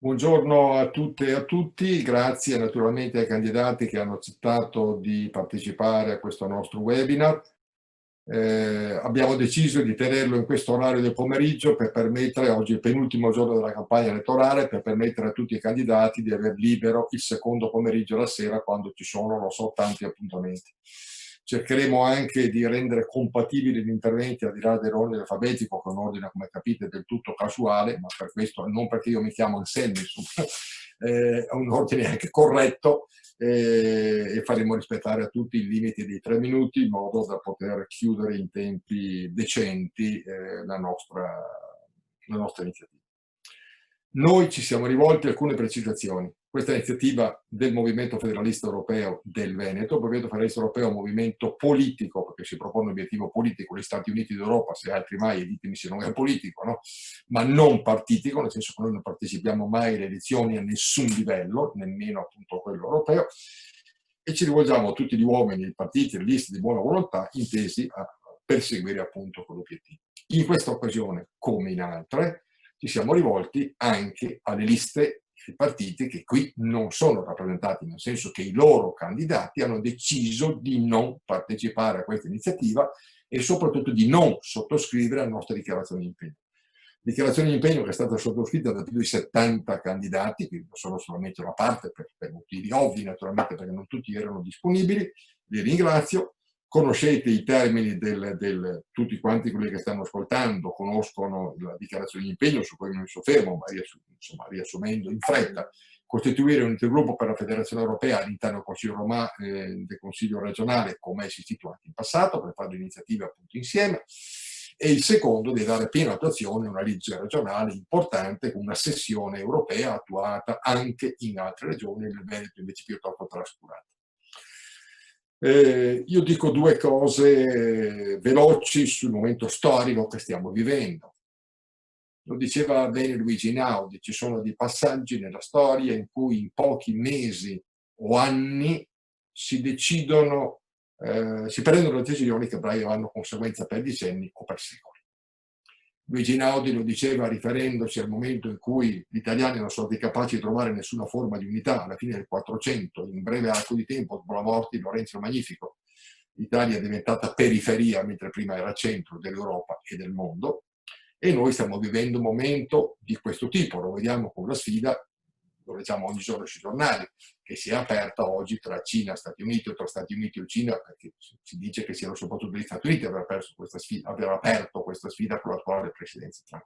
Buongiorno a tutte e a tutti, grazie naturalmente ai candidati che hanno accettato di partecipare a questo nostro webinar. Abbiamo deciso di tenerlo in questo orario del pomeriggio per permettere, oggi è il penultimo giorno della campagna elettorale, per permettere a tutti i candidati di aver libero il secondo pomeriggio la sera quando ci sono, lo so, tanti appuntamenti. Cercheremo anche di rendere compatibili gli interventi al di là dell'ordine alfabetico, che è un ordine, come capite, del tutto casuale, ma per questo, non perché io mi chiamo Anselmi, insomma, è un ordine anche corretto, e faremo rispettare a tutti i limiti di 3 minuti in modo da poter chiudere in tempi decenti la nostra iniziativa. Noi ci siamo rivolti a alcune precisazioni. Questa iniziativa del Movimento Federalista Europeo del Veneto, il Movimento Federalista Europeo è un movimento politico, perché si propone un obiettivo politico, gli Stati Uniti d'Europa, se altri mai, ditemi se non è politico, no? Ma non partitico, nel senso che noi non partecipiamo mai alle elezioni a nessun livello, nemmeno appunto a quello europeo, e ci rivolgiamo a tutti gli uomini, i partiti, le liste di buona volontà intesi a perseguire appunto quell'obiettivo. In questa occasione, come in altre, ci siamo rivolti anche alle liste e partiti che qui non sono rappresentati, nel senso che i loro candidati hanno deciso di non partecipare a questa iniziativa e soprattutto di non sottoscrivere la nostra dichiarazione di impegno. Dichiarazione di impegno che è stata sottoscritta da più di 70 candidati, quindi sono solamente una parte per motivi ovvi naturalmente perché non tutti erano disponibili, vi ringrazio. Conoscete i termini tutti quanti quelli che stanno ascoltando, conoscono la dichiarazione di impegno su cui non mi soffermo, ma riassumendo in fretta, costituire un intergruppo per la Federazione Europea all'interno del Consiglio, del Consiglio regionale, come si è istituito in passato, per fare le iniziative appunto insieme, e il secondo di dare piena attuazione a una legge regionale importante con una sessione europea attuata anche in altre regioni, nel Veneto invece piuttosto trascurata. Io dico due cose veloci sul momento storico che stiamo vivendo. Lo diceva bene Luigi Einaudi, ci sono dei passaggi nella storia in cui in pochi mesi o anni si decidono, si prendono decisioni che poi hanno conseguenze per decenni o per secoli. Luigi Einaudi lo diceva riferendosi al momento in cui gli italiani non sono stati capaci di trovare nessuna forma di unità alla fine del 400, in breve arco di tempo, dopo la morte di Lorenzo il Magnifico. L'Italia è diventata periferia, mentre prima era centro dell'Europa e del mondo, e noi stiamo vivendo un momento di questo tipo, lo vediamo con la sfida, lo leggiamo ogni giorno sui giornali, che si è aperta oggi tra Cina e Stati Uniti o tra Stati Uniti e Cina, perché si dice che siano soprattutto gli Stati Uniti aver aperto questa sfida con l'attuale presidenza Trump.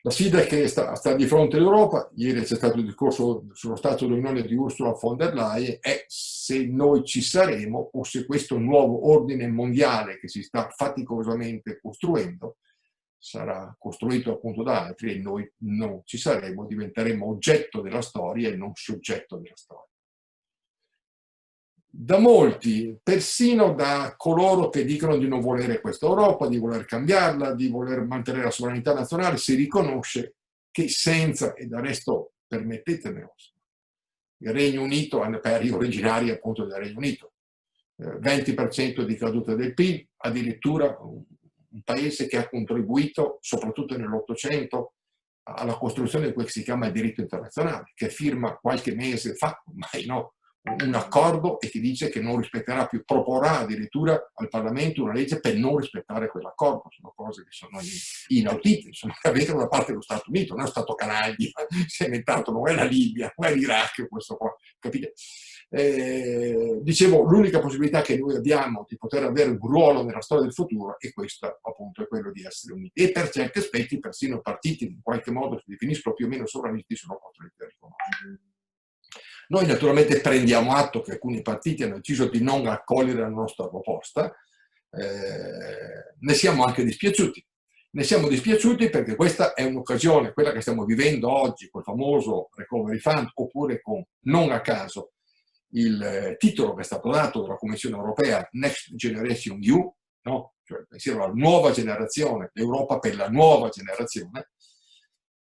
La sfida che sta di fronte all'Europa, ieri c'è stato il discorso sullo Stato dell'Unione di Ursula von der Leyen, è se noi ci saremo o se questo nuovo ordine mondiale che si sta faticosamente costruendo sarà costruito appunto da altri e noi non ci saremo, diventeremo oggetto della storia e non soggetto della storia. Da molti, persino da coloro che dicono di non volere questa Europa, di voler cambiarla, di voler mantenere la sovranità nazionale, si riconosce che senza, e del resto permettetemelo, il Regno Unito, per originari appunto del Regno Unito, 20% di caduta del PIL, addirittura un paese che ha contribuito, soprattutto nell'Ottocento, alla costruzione di quel che si chiama il diritto internazionale, che firma qualche mese fa, ormai no, un accordo e che dice che non rispetterà più, proporrà addirittura al Parlamento una legge per non rispettare quell'accordo. Sono cose che sono inaudite, sono avvenute da parte dello Stato Unito, non è stato canaglia, si è inventato, non è la Libia, non è l'Iraq, questo qua, capite? Dicevo, l'unica possibilità che noi abbiamo di poter avere un ruolo nella storia del futuro è questa, appunto, è quello di essere uniti. E per certi aspetti, persino partiti che in qualche modo si definiscono più o meno sovranisti sono costretti a riconoscere. Noi naturalmente prendiamo atto che alcuni partiti hanno deciso di non accogliere la nostra proposta, ne siamo anche dispiaciuti. Ne siamo dispiaciuti perché questa è un'occasione, quella che stiamo vivendo oggi, col famoso Recovery Fund, oppure con, non a caso, il titolo che è stato dato dalla Commissione Europea, Next Generation EU, no? Cioè pensiero alla nuova generazione, l'Europa per la nuova generazione.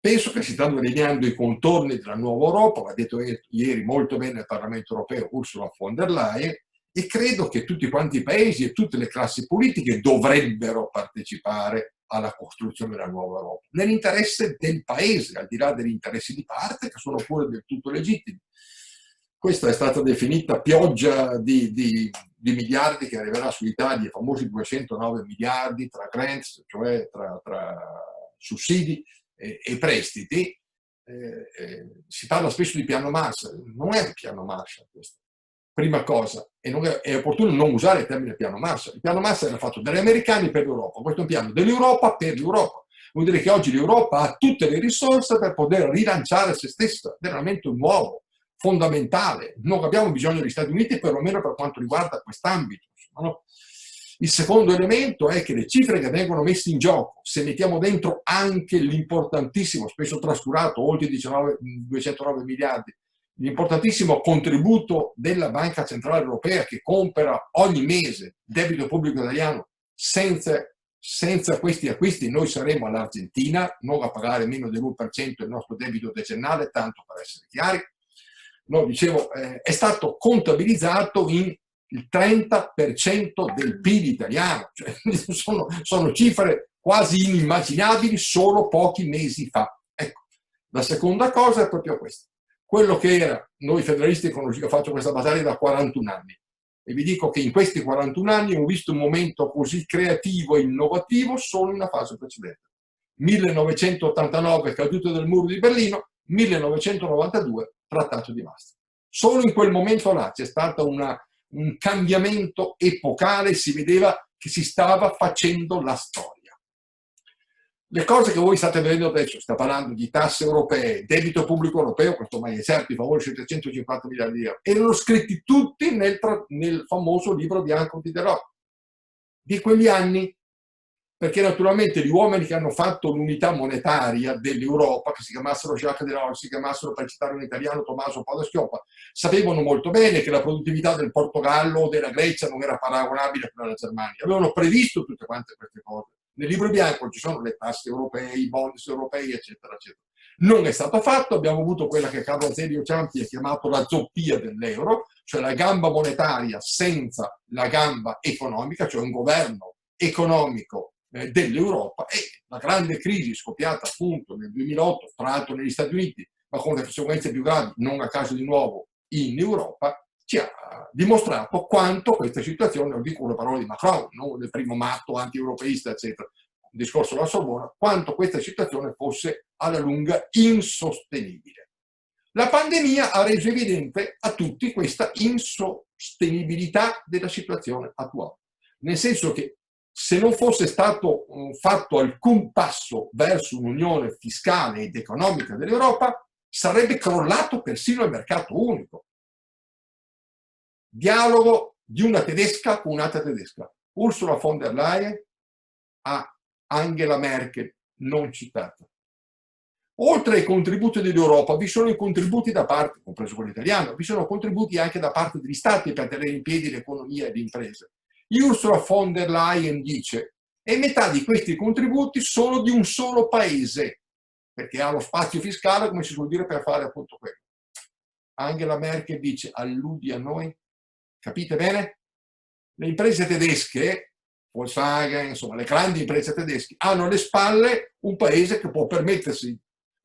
Penso che si stanno delineando i contorni della nuova Europa, l'ha detto ieri molto bene il Parlamento europeo Ursula von der Leyen, e credo che tutti quanti i paesi e tutte le classi politiche dovrebbero partecipare alla costruzione della nuova Europa, nell'interesse del paese, al di là degli interessi di parte, che sono pure del tutto legittimi. Questa è stata definita pioggia di miliardi che arriverà sull'Italia, i famosi 209 miliardi tra grants, cioè tra sussidi e prestiti. Si parla spesso di piano Marshall, non è un piano Marshall questo. Prima cosa, è opportuno non usare il termine piano Marshall. Il piano Marshall era fatto dagli americani per l'Europa, questo è un piano dell'Europa per l'Europa. Vuol dire che oggi l'Europa ha tutte le risorse per poter rilanciare se stessa, veramente un nuovo, fondamentale. Non abbiamo bisogno degli Stati Uniti, perlomeno per quanto riguarda quest'ambito. No? Il secondo elemento è che le cifre che vengono messe in gioco, se mettiamo dentro anche l'importantissimo, spesso trascurato, oltre 209 miliardi, l'importantissimo contributo della Banca Centrale Europea che compra ogni mese debito pubblico italiano, senza questi acquisti noi saremo all'Argentina, non a pagare meno dell'1% del nostro debito decennale, tanto per essere chiari. No, dicevo, è stato contabilizzato in il 30% del PIL italiano, cioè, sono cifre quasi inimmaginabili solo pochi mesi fa. Ecco, la seconda cosa è proprio questa. Quello che era, noi federalisti io faccio questa battaglia da 41 anni e vi dico che in questi 41 anni ho visto un momento così creativo e innovativo solo in una fase precedente. 1989, caduta del muro di Berlino, 1992, trattato di Maastricht. Solo in quel momento là c'è stato un cambiamento epocale, si vedeva che si stava facendo la storia. Le cose che voi state vedendo adesso, sta parlando di tasse europee, debito pubblico europeo, questo mai è certo, i famosi 750 miliardi di euro, erano scritti tutti nel famoso libro bianco di Delors di quegli anni, perché naturalmente gli uomini che hanno fatto l'unità monetaria dell'Europa, che si chiamassero Jacques Delors, si chiamassero, per citare un italiano, Tommaso Padoa-Schioppa, sapevano molto bene che la produttività del Portogallo o della Grecia non era paragonabile a quella della Germania. Avevano previsto tutte quante queste cose. Nel libro bianco ci sono le tasse europee, i bonus europei, eccetera, eccetera. Non è stato fatto, abbiamo avuto quella che Carlo Azeglio Ciampi ha chiamato la zoppia dell'euro, cioè la gamba monetaria senza la gamba economica, cioè un governo economico dell'Europa, e la grande crisi scoppiata appunto nel 2008, tra l'altro negli Stati Uniti, ma con le conseguenze più gravi, non a caso di nuovo in Europa, ci ha dimostrato quanto questa situazione, non dico le parole di Macron, non del primo matto anti-europeista, eccetera, un discorso della Sorbona, quanto questa situazione fosse alla lunga insostenibile. La pandemia ha reso evidente a tutti questa insostenibilità della situazione attuale, nel senso che se non fosse stato fatto alcun passo verso un'unione fiscale ed economica dell'Europa, sarebbe crollato persino il mercato unico. Dialogo di una tedesca con un'altra tedesca. Ursula von der Leyen a Angela Merkel, non citata. Oltre ai contributi dell'Europa, vi sono i contributi da parte, compreso quello italiano, vi sono contributi anche da parte degli Stati per tenere in piedi l'economia e le imprese. Ursula von der Leyen dice, e metà di questi contributi sono di un solo paese, perché ha lo spazio fiscale, come si suol dire, per fare appunto quello. Angela Merkel dice, alludi a noi? Capite bene? Le imprese tedesche, Volkswagen, insomma, le grandi imprese tedesche, hanno alle spalle un paese che può permettersi,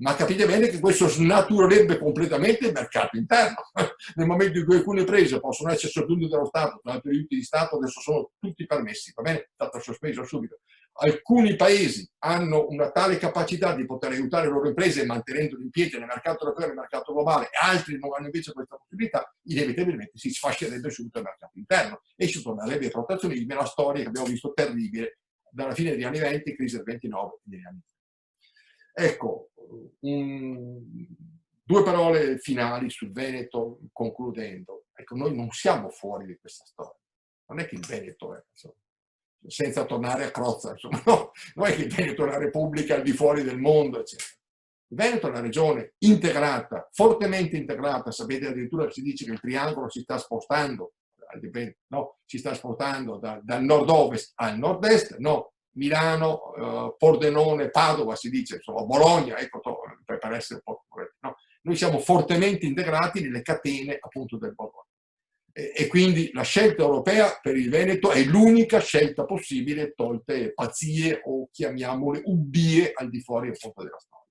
ma capite bene che questo snaturerebbe completamente il mercato interno. Nel momento in cui alcune imprese possono essere sostenute dallo Stato, tra l'altro gli aiuti di Stato adesso sono tutti permessi, va bene? È stato sospeso subito. Alcuni paesi hanno una tale capacità di poter aiutare le loro imprese mantenendole in piedi nel mercato europeo e nel mercato globale, altri non hanno invece questa possibilità, inevitabilmente si sfascerebbe subito il mercato interno e si tornerebbe ai protezionismi, la storia che abbiamo visto terribile dalla fine degli anni 20, crisi del 29 e degli anni 30. Ecco, due parole finali sul Veneto, concludendo. Ecco, noi non siamo fuori di questa storia. Non è che il Veneto è, insomma, senza tornare a Crozza, insomma, no, non è che il Veneto è una repubblica al di fuori del mondo, eccetera. Il Veneto è una regione integrata, fortemente integrata, sapete addirittura si dice che il triangolo si sta spostando, no? Si sta spostando dal nord-ovest al nord-est, no? Milano, Pordenone, Padova si dice, insomma, Bologna, ecco, per essere un po' corretti, no? Noi siamo fortemente integrati nelle catene appunto del Bologna. E quindi la scelta europea per il Veneto è l'unica scelta possibile, tolte pazzie o chiamiamole ubbie al di fuori appunto della storia.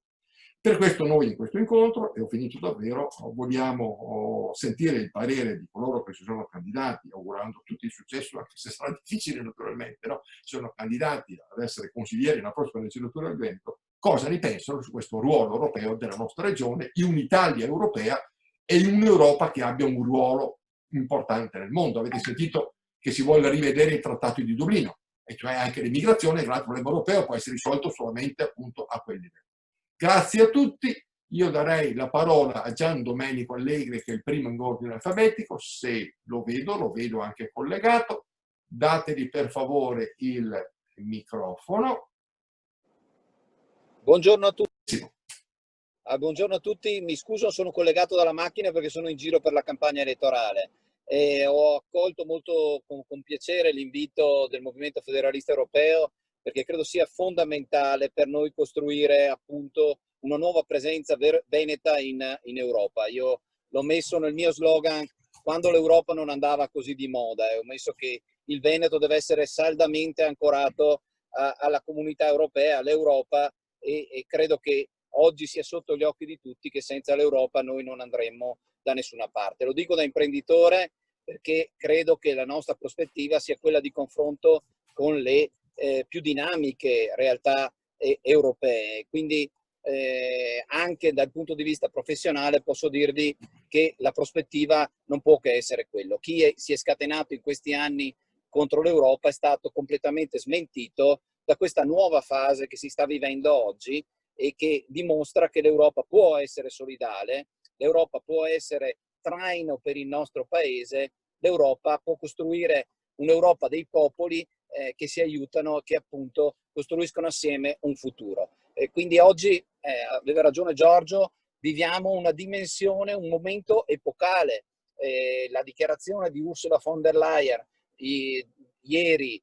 Per questo noi in questo incontro, e ho finito davvero, vogliamo sentire il parere di coloro che si sono candidati, augurando tutti il successo, anche se sarà difficile naturalmente, no? Sono candidati ad essere consiglieri nella prossima legislatura del Veneto, cosa ne pensano su questo ruolo europeo della nostra regione, in un'Italia europea e in un'Europa che abbia un ruolo importante nel mondo. Avete sentito che si vuole rivedere il Trattato di Dublino, e cioè anche l'immigrazione, il grande problema europeo, può essere risolto solamente appunto a quel livello. Grazie a tutti, io darei la parola a Gian Domenico Allegri, che è il primo in ordine alfabetico, se lo vedo anche collegato, dategli per favore il microfono. Buongiorno a tutti. Sì. Buongiorno a tutti, mi scuso, sono collegato dalla macchina perché sono in giro per la campagna elettorale. Ho accolto molto con piacere l'invito del Movimento Federalista Europeo, perché credo sia fondamentale per noi costruire appunto una nuova presenza veneta in Europa. Io l'ho messo nel mio slogan quando l'Europa non andava così di moda, e ho messo che il Veneto deve essere saldamente ancorato alla comunità europea, all'Europa, e credo che oggi sia sotto gli occhi di tutti che senza l'Europa noi non andremo da nessuna parte. Lo dico da imprenditore perché credo che la nostra prospettiva sia quella di confronto con le più dinamiche realtà europee. Quindi anche dal punto di vista professionale posso dirvi che la prospettiva non può che essere quello. Chi si è scatenato in questi anni contro l'Europa è stato completamente smentito da questa nuova fase che si sta vivendo oggi e che dimostra che l'Europa può essere solidale, l'Europa può essere traino per il nostro paese, l'Europa può costruire un'Europa dei popoli che si aiutano, che appunto costruiscono assieme un futuro. E quindi oggi, aveva ragione Giorgio, viviamo una dimensione, un momento epocale. La dichiarazione di Ursula von der Leyen ieri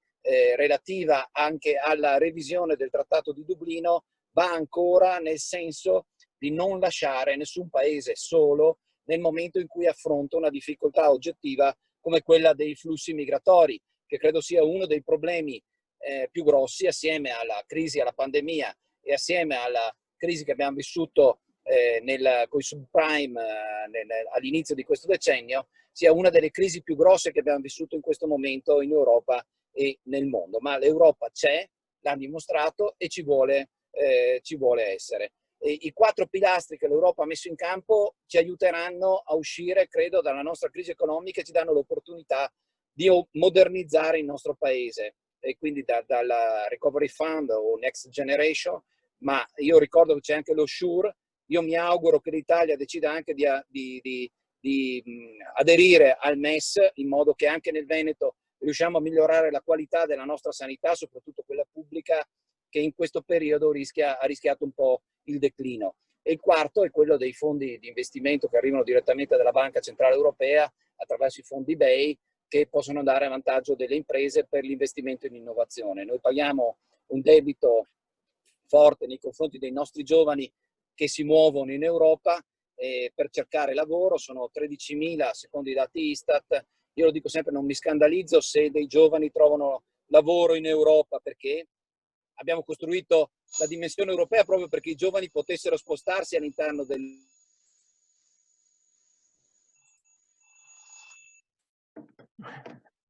relativa anche alla revisione del Trattato di Dublino va ancora nel senso di non lasciare nessun paese solo nel momento in cui affronta una difficoltà oggettiva come quella dei flussi migratori, che credo sia uno dei problemi più grossi, assieme alla crisi, alla pandemia e assieme alla crisi che abbiamo vissuto con i subprime all'inizio di questo decennio, sia una delle crisi più grosse che abbiamo vissuto in questo momento in Europa e nel mondo. Ma l'Europa c'è, l'ha dimostrato e ci vuole essere. I 4 pilastri che l'Europa ha messo in campo ci aiuteranno a uscire, credo, dalla nostra crisi economica e ci danno l'opportunità di modernizzare il nostro paese, e quindi dalla Recovery Fund o Next Generation, ma io ricordo che c'è anche lo SURE. Io mi auguro che l'Italia decida anche di aderire al MES, in modo che anche nel Veneto riusciamo a migliorare la qualità della nostra sanità, soprattutto quella pubblica, che in questo periodo ha rischiato un po' il declino. E il quarto è quello dei fondi di investimento che arrivano direttamente dalla Banca Centrale Europea attraverso i fondi BEI, che possono andare a vantaggio delle imprese per l'investimento in innovazione. Noi paghiamo un debito forte nei confronti dei nostri giovani che si muovono in Europa per cercare lavoro, sono 13.000 secondo i dati Istat. Io lo dico sempre, non mi scandalizzo se dei giovani trovano lavoro in Europa, perché abbiamo costruito la dimensione europea proprio perché i giovani potessero spostarsi all'interno del...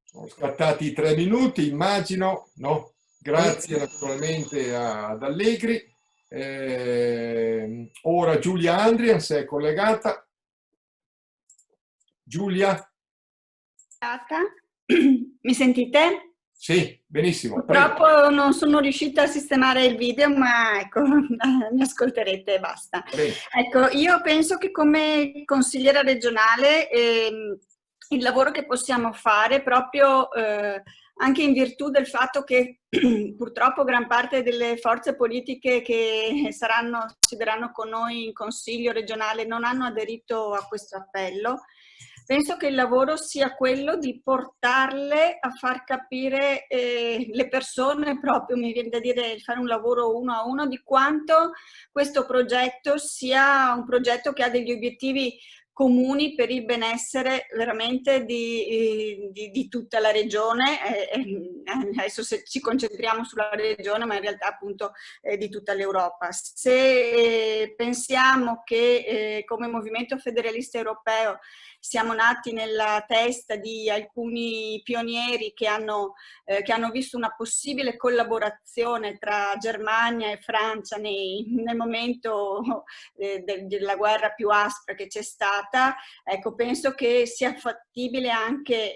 Sono scattati 3 minuti, immagino, no? Grazie naturalmente ad Allegri. Ora Giulia Andrian, se è collegata. Giulia? Mi sentite? Sì, benissimo. Purtroppo prego. non sono riuscita a sistemare il video, ma ecco, mi ascolterete e basta. Ecco, io penso che come consigliera regionale il lavoro che possiamo fare proprio anche in virtù del fatto che purtroppo gran parte delle forze politiche che si verranno con noi in consiglio regionale non hanno aderito a questo appello. Penso che il lavoro sia quello di portarle a far capire le persone, proprio mi viene da dire fare un lavoro uno a uno, di quanto questo progetto sia un progetto che ha degli obiettivi comuni per il benessere veramente di tutta la regione. Adesso ci concentriamo sulla regione, ma in realtà appunto di tutta l'Europa. Se pensiamo che come Movimento Federalista Europeo siamo nati nella testa di alcuni pionieri che hanno visto una possibile collaborazione tra Germania e Francia nel momento della guerra più aspra che c'è stata, ecco, penso che sia fattibile anche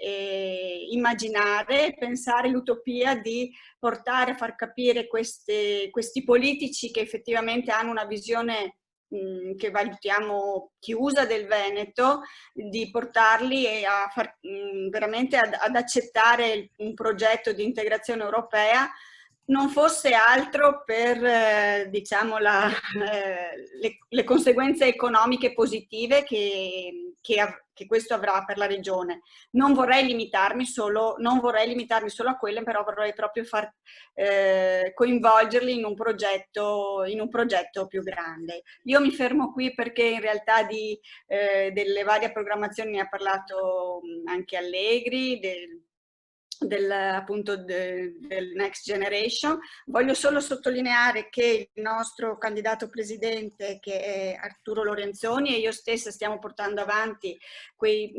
immaginare e pensare l'utopia di portare a far capire questi politici che effettivamente hanno una visione che valutiamo chiusa del Veneto, di portarli veramente ad accettare un progetto di integrazione europea, non fosse altro per diciamo le conseguenze economiche positive che questo avrà per la regione. Non vorrei limitarmi solo a quelle, però vorrei proprio coinvolgerli in un progetto più grande. Io mi fermo qui perché in realtà delle varie programmazioni ne ha parlato anche Allegri, appunto del Next Generation. Voglio solo sottolineare che il nostro candidato presidente, che è Arturo Lorenzoni, e io stessa stiamo portando avanti quei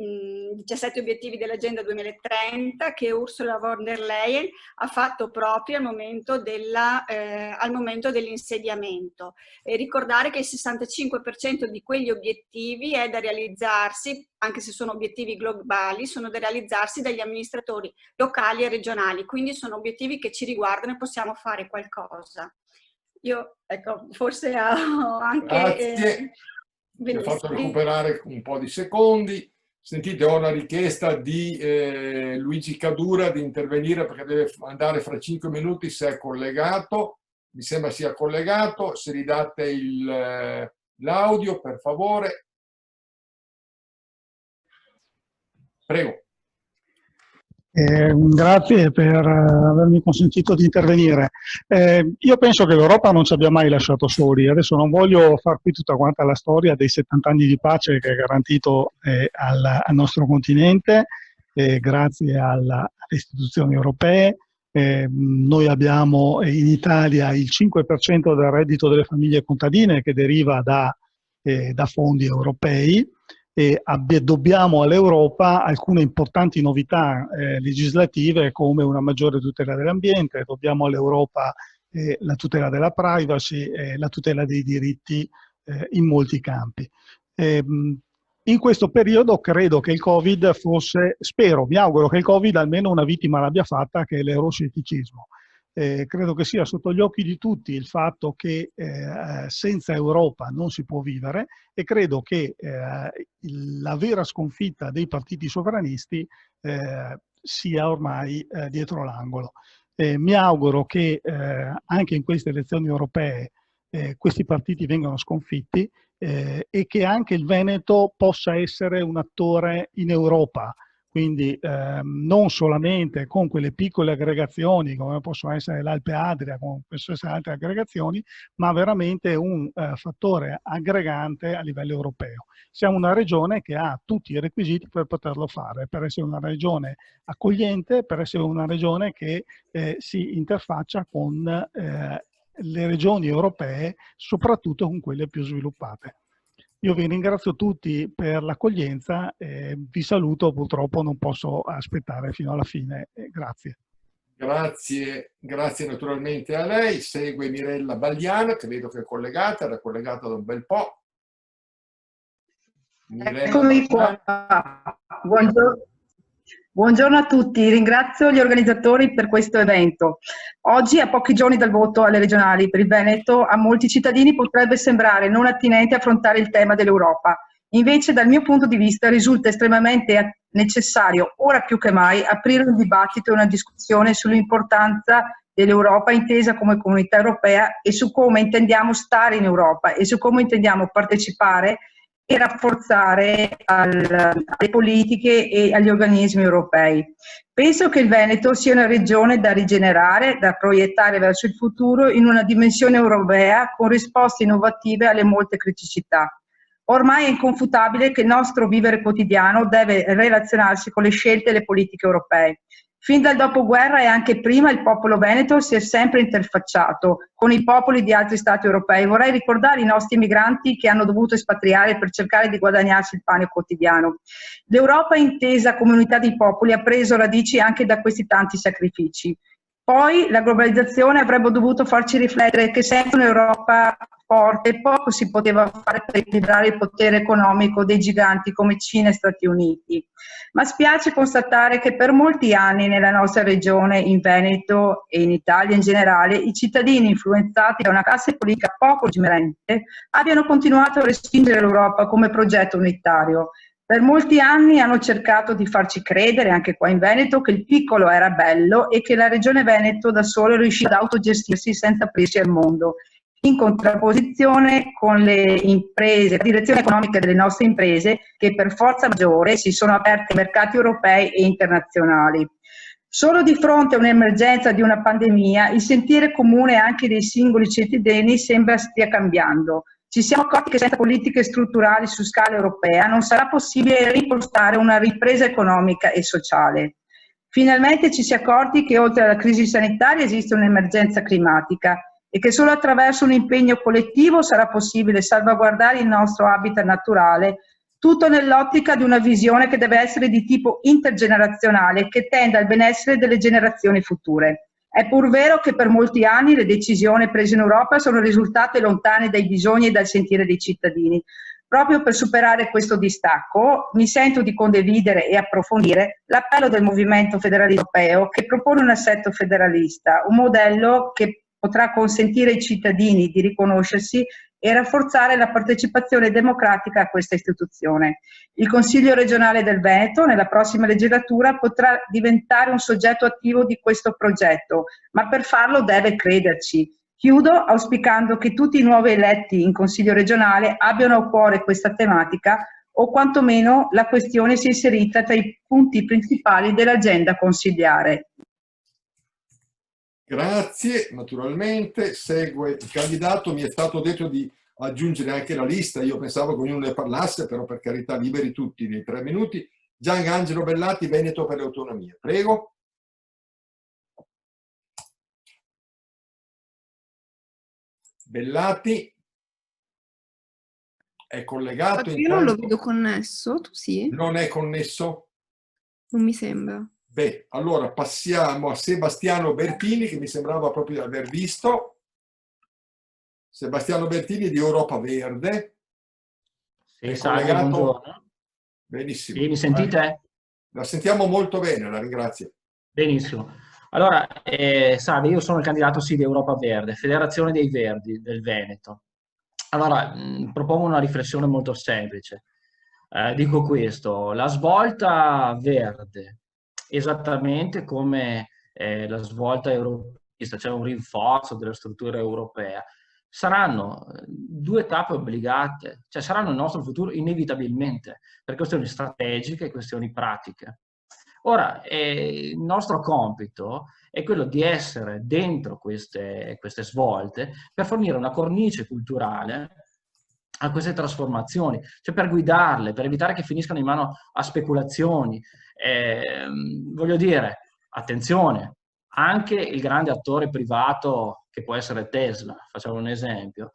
17 obiettivi dell'Agenda 2030 che Ursula von der Leyen ha fatto proprio al momento dell'insediamento. E ricordare che il 65% di quegli obiettivi è da realizzarsi, anche se sono obiettivi globali, sono da realizzarsi dagli amministratori locali e regionali, quindi sono obiettivi che ci riguardano e possiamo fare qualcosa. Io, ecco, forse ho anche... Grazie, vi ho fatto recuperare un po' di secondi. Sentite, ho una richiesta di Luigi Cadura di intervenire perché deve andare fra 5 minuti, se è collegato. Mi sembra sia collegato. Se ridate l'audio, per favore. Prego. Grazie per avermi consentito di intervenire. Io penso che l'Europa non ci abbia mai lasciato soli. Adesso non voglio far qui tutta quanta la storia dei 70 anni di pace che ha garantito al nostro continente, grazie alle istituzioni europee. Noi abbiamo in Italia il 5% del reddito delle famiglie contadine che deriva da fondi europei. E dobbiamo all'Europa alcune importanti novità legislative come una maggiore tutela dell'ambiente, dobbiamo all'Europa la tutela della privacy, la tutela dei diritti in molti campi. In questo periodo credo che il Covid mi auguro che il Covid almeno una vittima l'abbia fatta, che è l'euroscetticismo. Credo che sia sotto gli occhi di tutti il fatto che senza Europa non si può vivere, e credo che la vera sconfitta dei partiti sovranisti sia ormai dietro l'angolo. Mi auguro che anche in queste elezioni europee questi partiti vengano sconfitti e che anche il Veneto possa essere un attore in Europa. Quindi non solamente con quelle piccole aggregazioni come possono essere l'Alpe Adria, come possono essere altre aggregazioni, ma veramente un fattore aggregante a livello europeo. Siamo una regione che ha tutti i requisiti per poterlo fare, per essere una regione accogliente, per essere una regione che si interfaccia con le regioni europee, soprattutto con quelle più sviluppate. Io vi ringrazio tutti per l'accoglienza e vi saluto, purtroppo non posso aspettare fino alla fine. Grazie. Grazie naturalmente a lei. Segue Mirella Bagliana, che vedo che è collegata, era collegata da un bel po'. Eccomi qua. Buongiorno a tutti, ringrazio gli organizzatori per questo evento. Oggi, a pochi giorni dal voto alle regionali per il Veneto, a molti cittadini potrebbe sembrare non attinente affrontare il tema dell'Europa. Invece, dal mio punto di vista, risulta estremamente necessario, ora più che mai, aprire un dibattito e una discussione sull'importanza dell'Europa intesa come comunità europea e su come intendiamo stare in Europa e su come intendiamo partecipare e rafforzare alle politiche e agli organismi europei. Penso che il Veneto sia una regione da rigenerare, da proiettare verso il futuro in una dimensione europea con risposte innovative alle molte criticità. Ormai è inconfutabile che il nostro vivere quotidiano deve relazionarsi con le scelte e le politiche europee. Fin dal dopoguerra e anche prima il popolo veneto si è sempre interfacciato con i popoli di altri stati europei. Vorrei ricordare i nostri migranti che hanno dovuto espatriare per cercare di guadagnarsi il pane quotidiano. L'Europa intesa come unità dei popoli ha preso radici anche da questi tanti sacrifici. Poi la globalizzazione avrebbe dovuto farci riflettere che senza un'Europa forte poco si poteva fare per equilibrare il potere economico dei giganti come Cina e Stati Uniti. Ma spiace constatare che per molti anni nella nostra regione, in Veneto e in Italia in generale, i cittadini influenzati da una classe politica poco lungimirante abbiano continuato a respingere l'Europa come progetto unitario. Per molti anni hanno cercato di farci credere, anche qua in Veneto, che il piccolo era bello e che la regione Veneto da sola riusciva ad autogestirsi senza aprirsi al mondo, in contrapposizione con le imprese, la direzione economica delle nostre imprese che per forza maggiore si sono aperte ai mercati europei e internazionali. Solo di fronte a un'emergenza di una pandemia, il sentire comune anche dei singoli cittadini sembra stia cambiando. Ci siamo accorti che senza politiche strutturali su scala europea non sarà possibile rimpostare una ripresa economica e sociale. Finalmente ci si è accorti che oltre alla crisi sanitaria esiste un'emergenza climatica e che solo attraverso un impegno collettivo sarà possibile salvaguardare il nostro habitat naturale, tutto nell'ottica di una visione che deve essere di tipo intergenerazionale che tenda al benessere delle generazioni future. È pur vero che per molti anni le decisioni prese in Europa sono risultate lontane dai bisogni e dal sentire dei cittadini. Proprio per superare questo distacco, mi sento di condividere e approfondire l'appello del Movimento Federalista Europeo che propone un assetto federalista, un modello che potrà consentire ai cittadini di riconoscersi e rafforzare la partecipazione democratica a questa istituzione. Il Consiglio regionale del Veneto nella prossima legislatura potrà diventare un soggetto attivo di questo progetto, ma per farlo deve crederci. Chiudo auspicando che tutti i nuovi eletti in Consiglio regionale abbiano a cuore questa tematica o quantomeno la questione sia inserita tra i punti principali dell'agenda consigliare. Grazie, naturalmente segue il candidato, mi è stato detto di aggiungere anche la lista, io pensavo che ognuno ne parlasse, però per carità liberi tutti nei 3 minuti. Gianangelo Bellati, Veneto per le Autonomie, prego. Bellati è collegato. Io non lo vedo connesso, tu sì? Non è connesso? Non mi sembra. Beh, allora passiamo a Sebastiano Bertini, che mi sembrava proprio di aver visto. Sebastiano Bertini di Europa Verde. Sì, salve, buongiorno. Benissimo. Sì, mi sentite? La sentiamo molto bene, la ringrazio. Benissimo. Allora, salve, io sono il candidato sì di Europa Verde, Federazione dei Verdi del Veneto. Allora, propongo una riflessione molto semplice. Dico questo, la svolta verde, esattamente come la svolta europeista, cioè un rinforzo della struttura europea, saranno 2 tappe obbligate, cioè saranno il nostro futuro inevitabilmente, per questioni strategiche e questioni pratiche. Ora, il nostro compito è quello di essere dentro queste svolte per fornire una cornice culturale a queste trasformazioni, cioè per guidarle, per evitare che finiscano in mano a speculazioni. Voglio dire, attenzione, anche il grande attore privato che può essere Tesla, facciamo un esempio,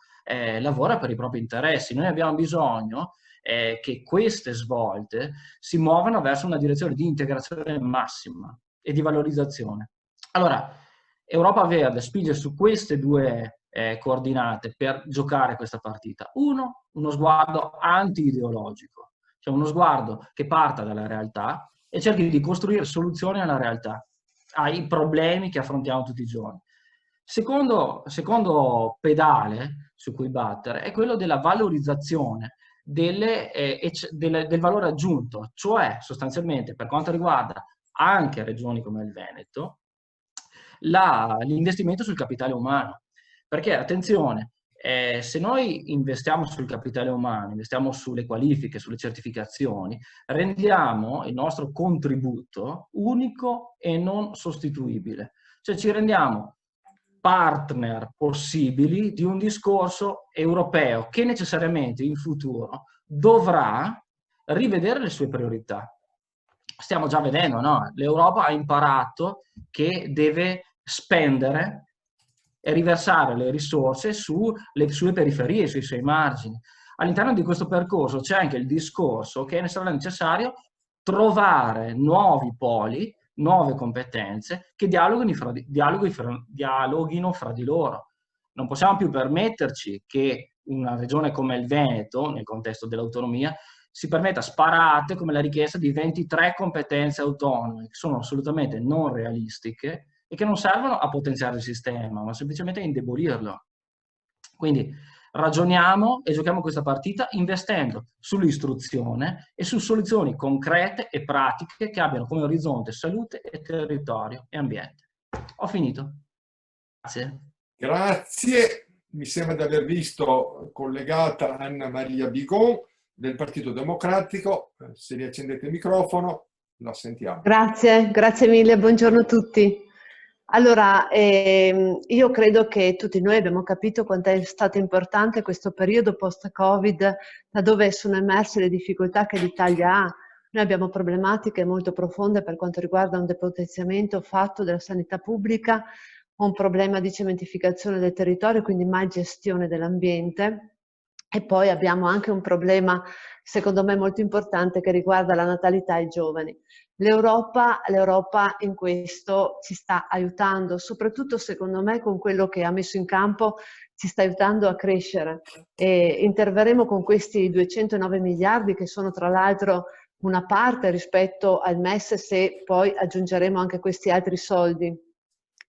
lavora per i propri interessi. Noi abbiamo bisogno che queste svolte si muovano verso una direzione di integrazione massima e di valorizzazione. Allora, Europa Verde spinge su queste 2 coordinate per giocare questa partita. Uno sguardo anti-ideologico, cioè uno sguardo che parta dalla realtà e cerchi di costruire soluzioni alla realtà, ai problemi che affrontiamo tutti i giorni. Secondo pedale su cui battere è quello della valorizzazione del valore aggiunto, cioè sostanzialmente per quanto riguarda anche regioni come il Veneto, l'investimento sul capitale umano. Perché, attenzione, se noi investiamo sul capitale umano, investiamo sulle qualifiche, sulle certificazioni, rendiamo il nostro contributo unico e non sostituibile. Cioè ci rendiamo partner possibili di un discorso europeo che necessariamente in futuro dovrà rivedere le sue priorità. Stiamo già vedendo, no? L'Europa ha imparato che deve spendere e riversare le risorse sulle sue periferie, sui suoi margini. All'interno di questo percorso c'è anche il discorso che sarà necessario trovare nuovi poli, nuove competenze che dialoghino fra di loro. Non possiamo più permetterci che una regione come il Veneto, nel contesto dell'autonomia, si permetta sparate come la richiesta di 23 competenze autonome, che sono assolutamente non realistiche e che non servono a potenziare il sistema, ma semplicemente a indebolirlo. Quindi ragioniamo e giochiamo questa partita investendo sull'istruzione e su soluzioni concrete e pratiche che abbiano come orizzonte salute e territorio e ambiente. Ho finito. Grazie. Grazie. Mi sembra di aver visto collegata Anna Maria Bigon del Partito Democratico. Se riaccendete il microfono, la sentiamo. Grazie, grazie mille, buongiorno a tutti. Allora, io credo che tutti noi abbiamo capito quanto è stato importante questo periodo post-Covid, da dove sono emerse le difficoltà che l'Italia ha. Noi abbiamo problematiche molto profonde per quanto riguarda un depotenziamento fatto della sanità pubblica, un problema di cementificazione del territorio, quindi mal gestione dell'ambiente. E poi abbiamo anche un problema, secondo me, molto importante che riguarda la natalità e i giovani. L'Europa in questo ci sta aiutando, soprattutto secondo me con quello che ha messo in campo ci sta aiutando a crescere. E interverremo con questi 209 miliardi che sono tra l'altro una parte rispetto al MES, se poi aggiungeremo anche questi altri soldi,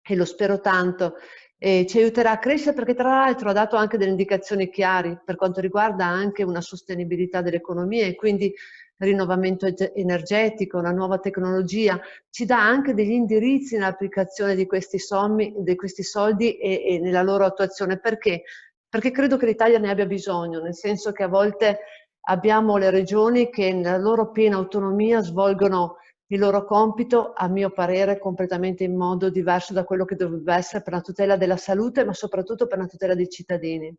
e lo spero tanto. Ci aiuterà a crescere perché tra l'altro ha dato anche delle indicazioni chiare per quanto riguarda anche una sostenibilità dell'economia e quindi rinnovamento energetico, una nuova tecnologia, ci dà anche degli indirizzi nell'applicazione di questi soldi e nella loro attuazione. Perché? Perché credo che l'Italia ne abbia bisogno, nel senso che a volte abbiamo le regioni che nella loro piena autonomia svolgono il loro compito, a mio parere, completamente in modo diverso da quello che dovrebbe essere per la tutela della salute, ma soprattutto per la tutela dei cittadini.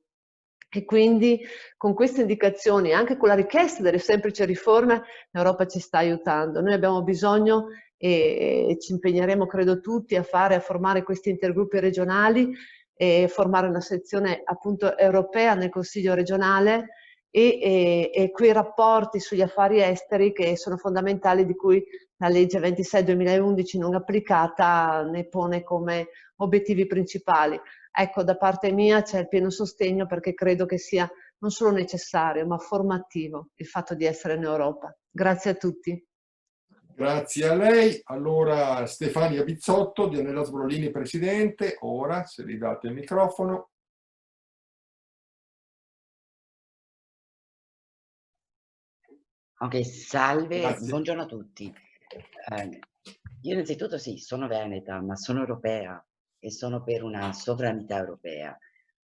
E quindi con queste indicazioni, anche con la richiesta delle semplici riforme, l'Europa ci sta aiutando. Noi abbiamo bisogno e ci impegneremo, credo tutti, a formare questi intergruppi regionali e formare una sezione appunto europea nel Consiglio regionale e quei rapporti sugli affari esteri che sono fondamentali, di cui la legge 26/2011 non applicata ne pone come obiettivi principali. Ecco, da parte mia c'è il pieno sostegno perché credo che sia non solo necessario ma formativo il fatto di essere in Europa. Grazie a tutti. Grazie a lei. Allora Stefania Bizzotto, Dianella Sbrolini Presidente, ora se vi date il microfono. Ok, salve, Grazie. buongiorno a tutti. Io innanzitutto sì, sono veneta, ma sono europea e sono per una sovranità europea.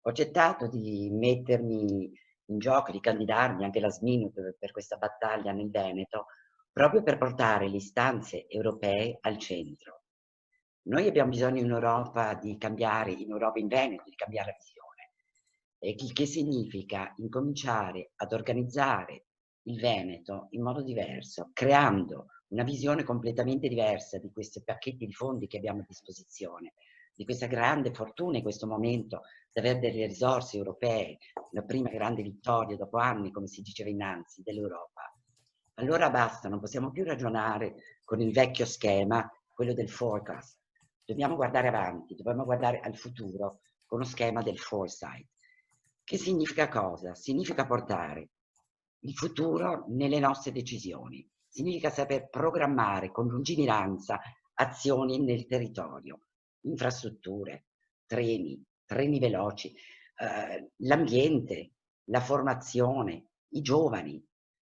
Ho accettato di mettermi in gioco, di candidarmi anche last minute per questa battaglia nel Veneto, proprio per portare le istanze europee al centro. Noi abbiamo bisogno in Europa di cambiare, in Europa, in Veneto, di cambiare la visione, il che significa incominciare ad organizzare il Veneto in modo diverso, creando una visione completamente diversa di questi pacchetti di fondi che abbiamo a disposizione, di questa grande fortuna in questo momento di avere delle risorse europee, la prima grande vittoria dopo anni, come si diceva innanzi, dell'Europa. Allora basta, non possiamo più ragionare con il vecchio schema, quello del forecast. Dobbiamo guardare avanti, dobbiamo guardare al futuro con lo schema del foresight. Che significa cosa? Significa portare il futuro nelle nostre decisioni. Significa saper programmare con lungimiranza azioni nel territorio, infrastrutture, treni veloci, l'ambiente, la formazione, i giovani.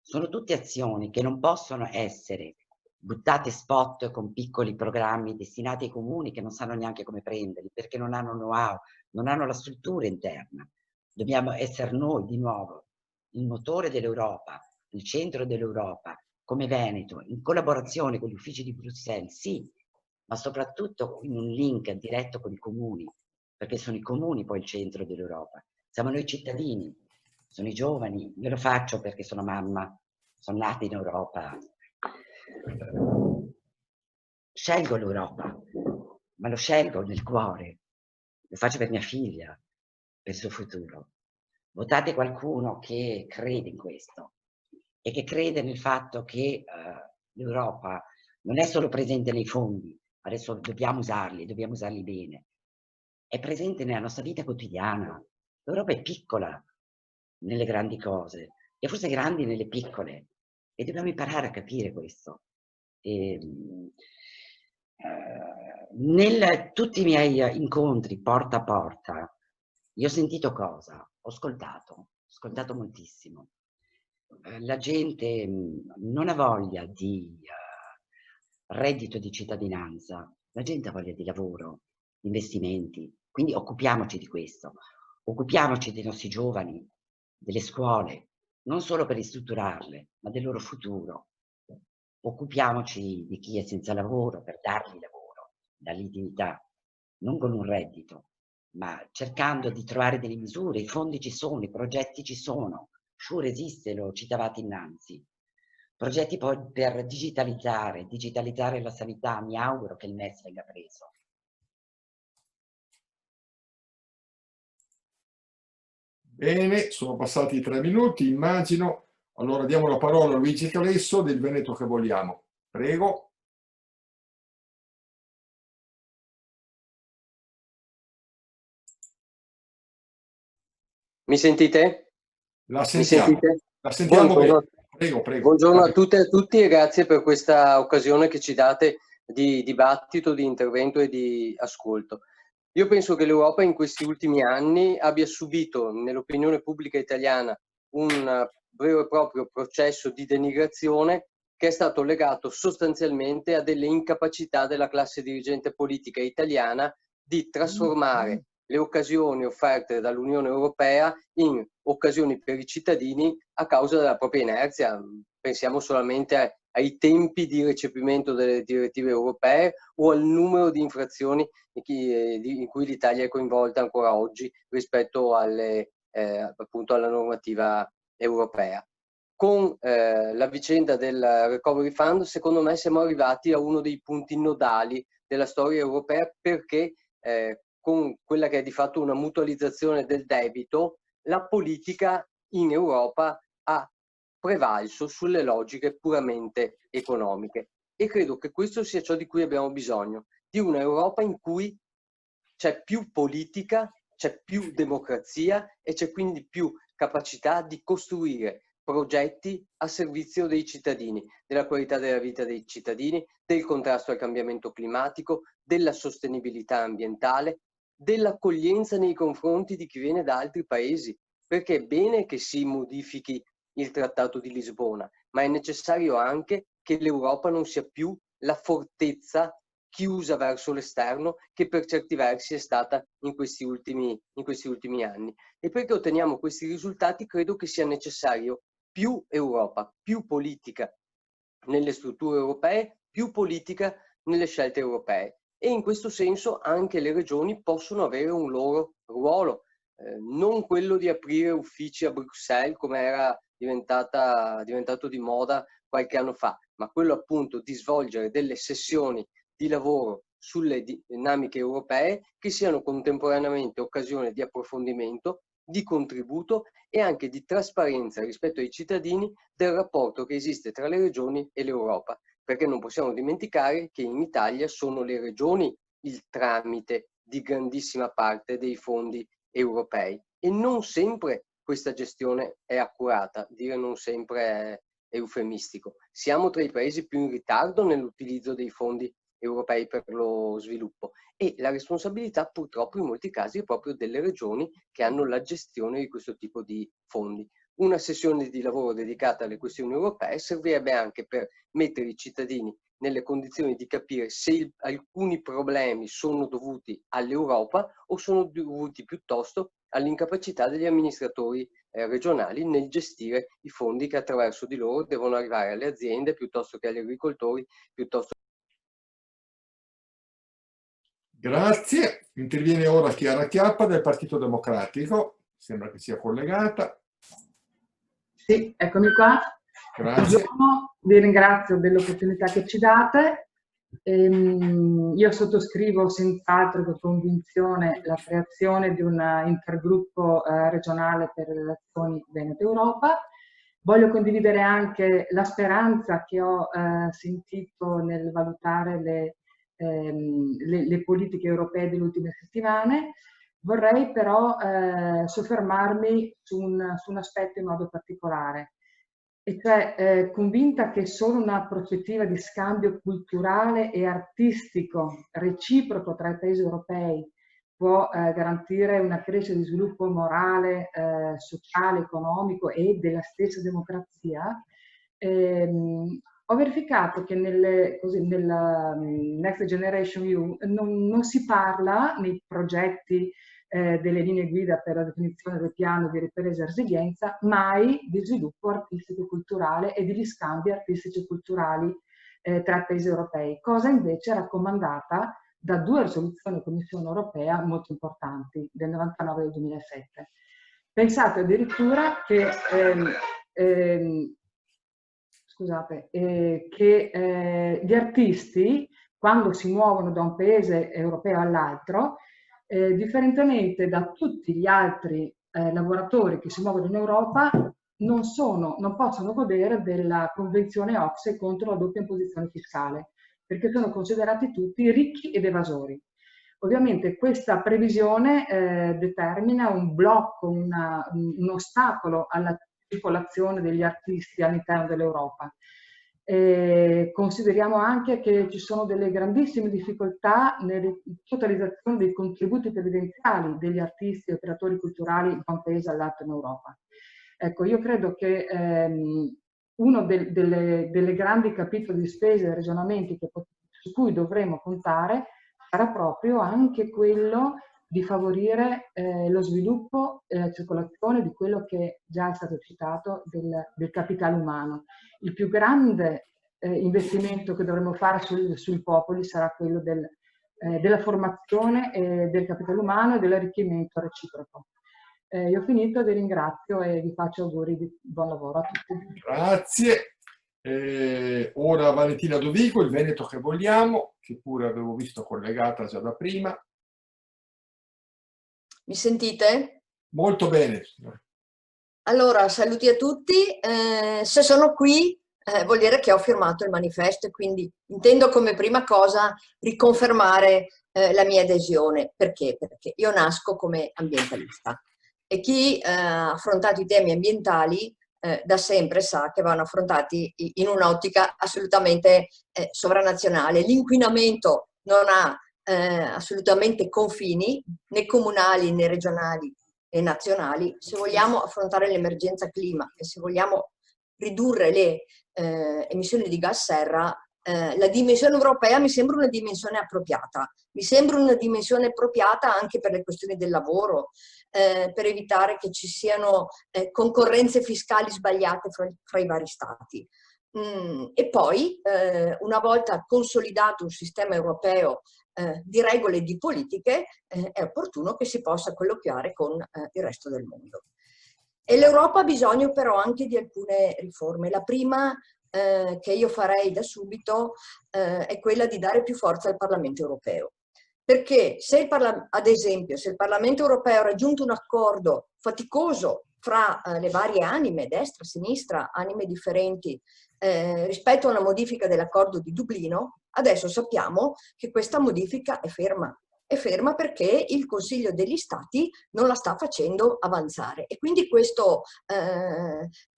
Sono tutte azioni che non possono essere buttate spot con piccoli programmi destinati ai comuni che non sanno neanche come prenderli perché non hanno know-how, non hanno la struttura interna. Dobbiamo essere noi di nuovo il motore dell'Europa, il centro dell'Europa, come Veneto, in collaborazione con gli uffici di Bruxelles, sì, ma soprattutto in un link diretto con i comuni, perché sono i comuni poi il centro dell'Europa. Siamo noi cittadini sono i giovani. Io lo faccio perché sono mamma, sono nata in Europa. Scelgo l'Europa, ma lo scelgo nel cuore. Lo faccio per mia figlia, per il suo futuro. Votate qualcuno che crede in questo e che crede nel fatto che l'Europa non è solo presente nei fondi, adesso dobbiamo usarli bene, è presente nella nostra vita quotidiana. L'Europa è piccola nelle grandi cose e forse grandi nelle piccole e dobbiamo imparare a capire questo. Tutti i miei incontri porta a porta, io ho sentito cosa? Ho ascoltato moltissimo. La gente non ha voglia di reddito di cittadinanza, la gente ha voglia di lavoro, investimenti, quindi occupiamoci di questo, occupiamoci dei nostri giovani, delle scuole, non solo per ristrutturarle, ma del loro futuro. Occupiamoci di chi è senza lavoro per dargli lavoro, dargli dignità, non con un reddito, ma cercando di trovare delle misure. I fondi ci sono, i progetti ci sono. Sure esiste, lo citavate innanzi. Progetti poi per digitalizzare la sanità. Mi auguro che il MES venga preso. Bene, sono passati 3 minuti, immagino. Allora diamo la parola a Luigi Calesso del Veneto che vogliamo. Prego. Mi sentite? La sentiamo. Mi sentite? La sentiamo bene. Prego, prego. Buongiorno a tutte e a tutti e grazie per questa occasione che ci date di dibattito, di intervento e di ascolto. Io penso che l'Europa in questi ultimi anni abbia subito nell'opinione pubblica italiana un vero e proprio processo di denigrazione che è stato legato sostanzialmente a delle incapacità della classe dirigente politica italiana di trasformare le occasioni offerte dall'Unione Europea in occasioni per i cittadini a causa della propria inerzia. Pensiamo solamente ai tempi di recepimento delle direttive europee o al numero di infrazioni in cui l'Italia è coinvolta ancora oggi rispetto appunto alla normativa europea. Con la vicenda del Recovery Fund, secondo me siamo arrivati a uno dei punti nodali della storia europea, perché con quella che è di fatto una mutualizzazione del debito, la politica in Europa ha prevalso sulle logiche puramente economiche. E credo che questo sia ciò di cui abbiamo bisogno, di una Europa in cui c'è più politica, c'è più democrazia e c'è quindi più capacità di costruire progetti a servizio dei cittadini, della qualità della vita dei cittadini, del contrasto al cambiamento climatico, della sostenibilità ambientale, dell'accoglienza nei confronti di chi viene da altri paesi, perché è bene che si modifichi il Trattato di Lisbona, ma è necessario anche che l'Europa non sia più la fortezza chiusa verso l'esterno che per certi versi è stata in questi ultimi anni. E perché otteniamo questi risultati credo che sia necessario più Europa, più politica nelle strutture europee, più politica nelle scelte europee. E in questo senso anche le regioni possono avere un loro ruolo, non quello di aprire uffici a Bruxelles come era diventato di moda qualche anno fa, ma quello appunto di svolgere delle sessioni di lavoro sulle dinamiche europee che siano contemporaneamente occasione di approfondimento, di contributo e anche di trasparenza rispetto ai cittadini del rapporto che esiste tra le regioni e l'Europa, perché non possiamo dimenticare che in Italia sono le regioni il tramite di grandissima parte dei fondi europei e non sempre questa gestione è accurata, dire non sempre è eufemistico. Siamo tra i paesi più in ritardo nell'utilizzo dei fondi europei per lo sviluppo e la responsabilità purtroppo in molti casi è proprio delle regioni che hanno la gestione di questo tipo di fondi. Una sessione di lavoro dedicata alle questioni europee servirebbe anche per mettere i cittadini nelle condizioni di capire se alcuni problemi sono dovuti all'Europa o sono dovuti piuttosto all'incapacità degli amministratori regionali nel gestire i fondi che attraverso di loro devono arrivare alle aziende piuttosto che agli agricoltori, piuttosto. Grazie. Interviene ora Chiara Chiappa del Partito Democratico. Sembra che sia collegata. Sì, eccomi qua. Grazie. Buongiorno, vi ringrazio dell'opportunità che ci date. Io sottoscrivo senz'altro con convinzione la creazione di un intergruppo regionale per le relazioni Veneto-Europa. Voglio condividere anche la speranza che ho sentito nel valutare le politiche europee delle ultime settimane. Vorrei però soffermarmi su un aspetto in modo particolare, e cioè convinta che solo una prospettiva di scambio culturale e artistico reciproco tra i paesi europei può garantire una crescita di sviluppo morale, sociale, economico e della stessa democrazia. Ho verificato che nella Next Generation EU non si parla nei progetti delle linee guida per la definizione del piano di ripresa e resilienza mai di sviluppo artistico e culturale e degli scambi artistici e culturali tra i paesi europei, cosa invece raccomandata da 2 risoluzioni della Commissione europea molto importanti, del 99 e del 2007. Pensate addirittura che gli artisti, quando si muovono da un paese europeo all'altro, differentemente da tutti gli altri lavoratori che si muovono in Europa, non possono godere della Convenzione OCSE contro la doppia imposizione fiscale, perché sono considerati tutti ricchi ed evasori. Ovviamente questa previsione determina un blocco, un ostacolo alla circolazione degli artisti all'interno dell'Europa. Consideriamo anche che ci sono delle grandissime difficoltà nella totalizzazione dei contributi previdenziali degli artisti e operatori culturali da un paese all'altro in Europa. Ecco, io credo che uno delle grandi capitoli di spese e ragionamenti su cui dovremo puntare sarà proprio anche quello di favorire lo sviluppo e la circolazione di quello che già è stato citato del capitale umano. Il più grande investimento che dovremo fare sui popoli sarà quello della formazione del capitale umano e dell'arricchimento reciproco. Io ho finito, vi ringrazio e vi faccio auguri di buon lavoro a tutti. Grazie. Ora Valentina Dovico, il Veneto che vogliamo, che pure avevo visto collegata già da prima. Mi sentite? Molto bene. Allora, saluti a tutti. Se sono qui vuol dire che ho firmato il manifesto e quindi intendo come prima cosa riconfermare la mia adesione. Perché? Perché io nasco come ambientalista e chi ha affrontato i temi ambientali da sempre sa che vanno affrontati in un'ottica assolutamente sovranazionale. L'inquinamento non ha assolutamente confini, né comunali né regionali e nazionali. Se vogliamo affrontare l'emergenza clima e se vogliamo ridurre le emissioni di gas serra, la dimensione europea mi sembra una dimensione appropriata. Mi sembra una dimensione appropriata anche per le questioni del lavoro, per evitare che ci siano concorrenze fiscali sbagliate fra i vari stati. E poi, una volta consolidato un sistema europeo di regole e di politiche, è opportuno che si possa colloquiare con il resto del mondo. E l'Europa ha bisogno però anche di alcune riforme. La prima che io farei da subito è quella di dare più forza al Parlamento europeo. Perché se ad esempio se il Parlamento europeo ha raggiunto un accordo faticoso fra le varie anime, destra, sinistra, anime differenti, rispetto a una modifica dell'accordo di Dublino, adesso sappiamo che questa modifica è ferma. È ferma perché il Consiglio degli Stati non la sta facendo avanzare. E quindi questo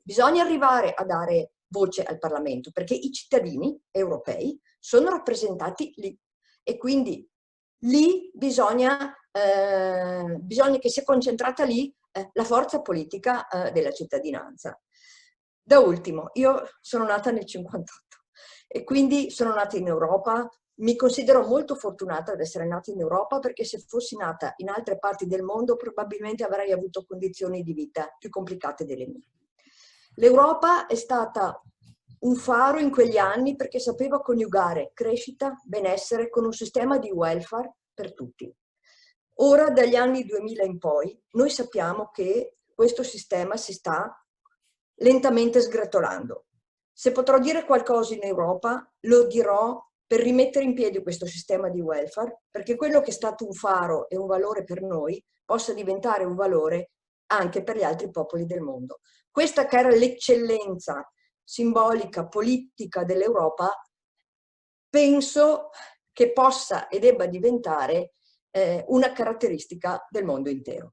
bisogna arrivare a dare voce al Parlamento, perché i cittadini europei sono rappresentati lì. E quindi lì bisogna che sia concentrata lì la forza politica della cittadinanza. Da ultimo, io sono nata nel 58 e quindi sono nata in Europa. Mi considero molto fortunata ad essere nata in Europa, perché se fossi nata in altre parti del mondo probabilmente avrei avuto condizioni di vita più complicate delle mie. L'Europa è stata un faro in quegli anni perché sapeva coniugare crescita, benessere con un sistema di welfare per tutti. Ora, dagli anni 2000 in poi, noi sappiamo che questo sistema si sta lentamente sgretolando. Se potrò dire qualcosa in Europa, lo dirò per rimettere in piedi questo sistema di welfare, perché quello che è stato un faro e un valore per noi possa diventare un valore anche per gli altri popoli del mondo. Questa che era l'eccellenza simbolica, politica dell'Europa, penso che possa e debba diventare una caratteristica del mondo intero.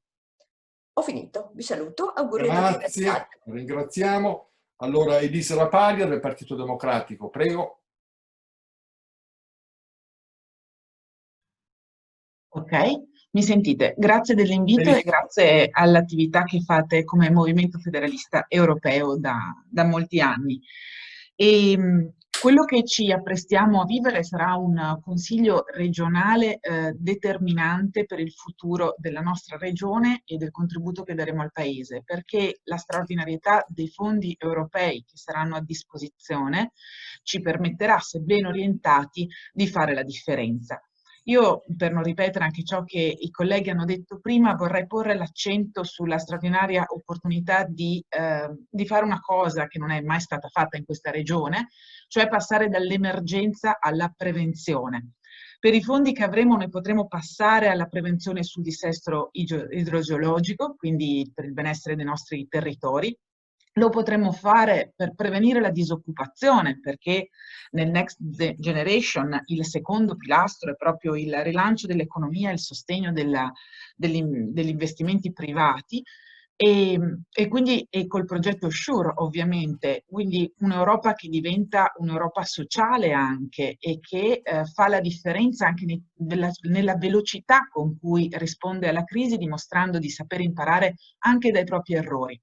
Ho finito, vi saluto, auguri a tutti. Grazie, ringraziamo. Allora, Elisa Lapaglia del Partito Democratico, prego. Ok, mi sentite? Grazie dell'invito e grazie all'attività che fate come Movimento Federalista Europeo da molti anni. Quello che ci apprestiamo a vivere sarà un consiglio regionale determinante per il futuro della nostra regione e del contributo che daremo al Paese, perché la straordinarietà dei fondi europei che saranno a disposizione ci permetterà, se ben orientati, di fare la differenza. Io, per non ripetere anche ciò che i colleghi hanno detto prima, vorrei porre l'accento sulla straordinaria opportunità di fare una cosa che non è mai stata fatta in questa regione, cioè passare dall'emergenza alla prevenzione. Per i fondi che avremo noi potremo passare alla prevenzione sul dissesto idrogeologico, quindi per il benessere dei nostri territori. Lo potremmo fare per prevenire la disoccupazione, perché nel Next Generation il secondo pilastro è proprio il rilancio dell'economia e il sostegno degli investimenti privati e quindi col progetto SURE ovviamente, quindi un'Europa che diventa un'Europa sociale anche e che fa la differenza anche nella velocità con cui risponde alla crisi, dimostrando di saper imparare anche dai propri errori.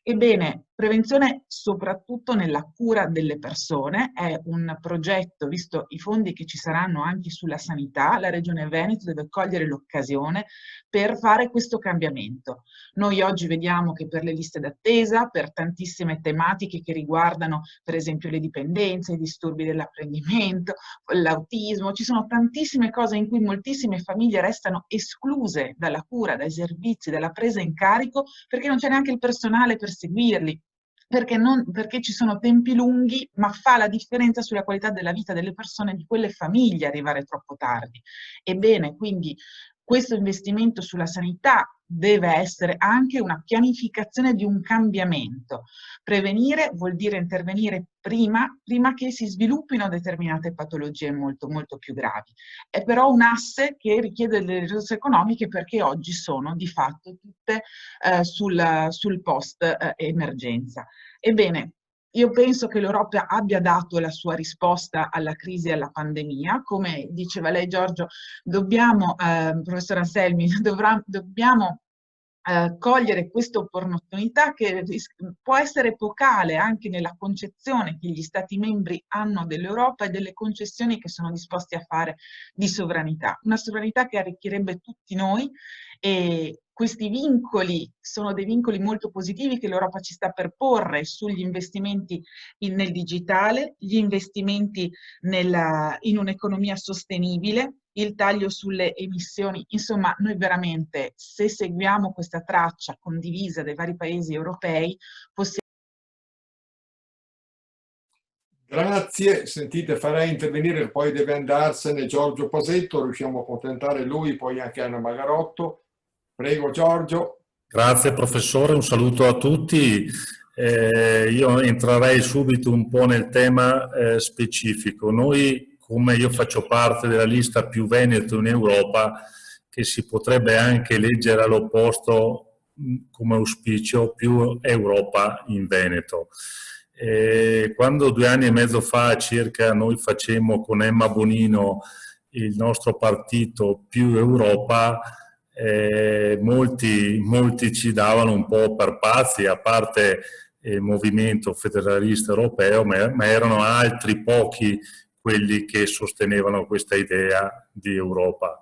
Ebbene, prevenzione soprattutto nella cura delle persone è un progetto, visto i fondi che ci saranno anche sulla sanità, la Regione Veneto deve cogliere l'occasione per fare questo cambiamento. Noi oggi vediamo che per le liste d'attesa, per tantissime tematiche che riguardano per esempio le dipendenze, i disturbi dell'apprendimento, l'autismo, ci sono tantissime cose in cui moltissime famiglie restano escluse dalla cura, dai servizi, dalla presa in carico, perché non c'è neanche il personale per seguirli, perché ci sono tempi lunghi, ma fa la differenza sulla qualità della vita delle persone, di quelle famiglie, arrivare troppo tardi. Ebbene, quindi questo investimento sulla sanità deve essere anche una pianificazione di un cambiamento. Prevenire vuol dire intervenire prima che si sviluppino determinate patologie molto, molto più gravi. È però un asse che richiede delle risorse economiche, perché oggi sono di fatto tutte sul post-emergenza. Ebbene, io penso che l'Europa abbia dato la sua risposta alla crisi e alla pandemia. Come diceva lei, Giorgio, dobbiamo, professor Anselmi, dobbiamo cogliere questa opportunità che può essere epocale anche nella concezione che gli Stati membri hanno dell'Europa e delle concessioni che sono disposti a fare di sovranità. Una sovranità che arricchirebbe tutti noi, e questi vincoli sono dei vincoli molto positivi che l'Europa ci sta per porre sugli investimenti nel digitale, gli investimenti in un'economia sostenibile, il taglio sulle emissioni. Insomma, noi veramente, se seguiamo questa traccia condivisa dai vari paesi europei, possiamo... Grazie, sentite, farei intervenire, poi deve andarsene Giorgio Posetto, riusciamo a accontentare lui, poi anche Anna Magarotto. Prego Giorgio. Grazie professore, un saluto a tutti. Io entrerei subito un po' nel tema specifico. Noi, come io faccio parte della lista Più Veneto in Europa, che si potrebbe anche leggere all'opposto come auspicio Più Europa in Veneto. Quando 2 anni e mezzo fa circa noi facemmo con Emma Bonino il nostro partito Più Europa, molti ci davano un po' per pazzi, a parte il Movimento Federalista Europeo, ma erano altri pochi quelli che sostenevano questa idea di Europa.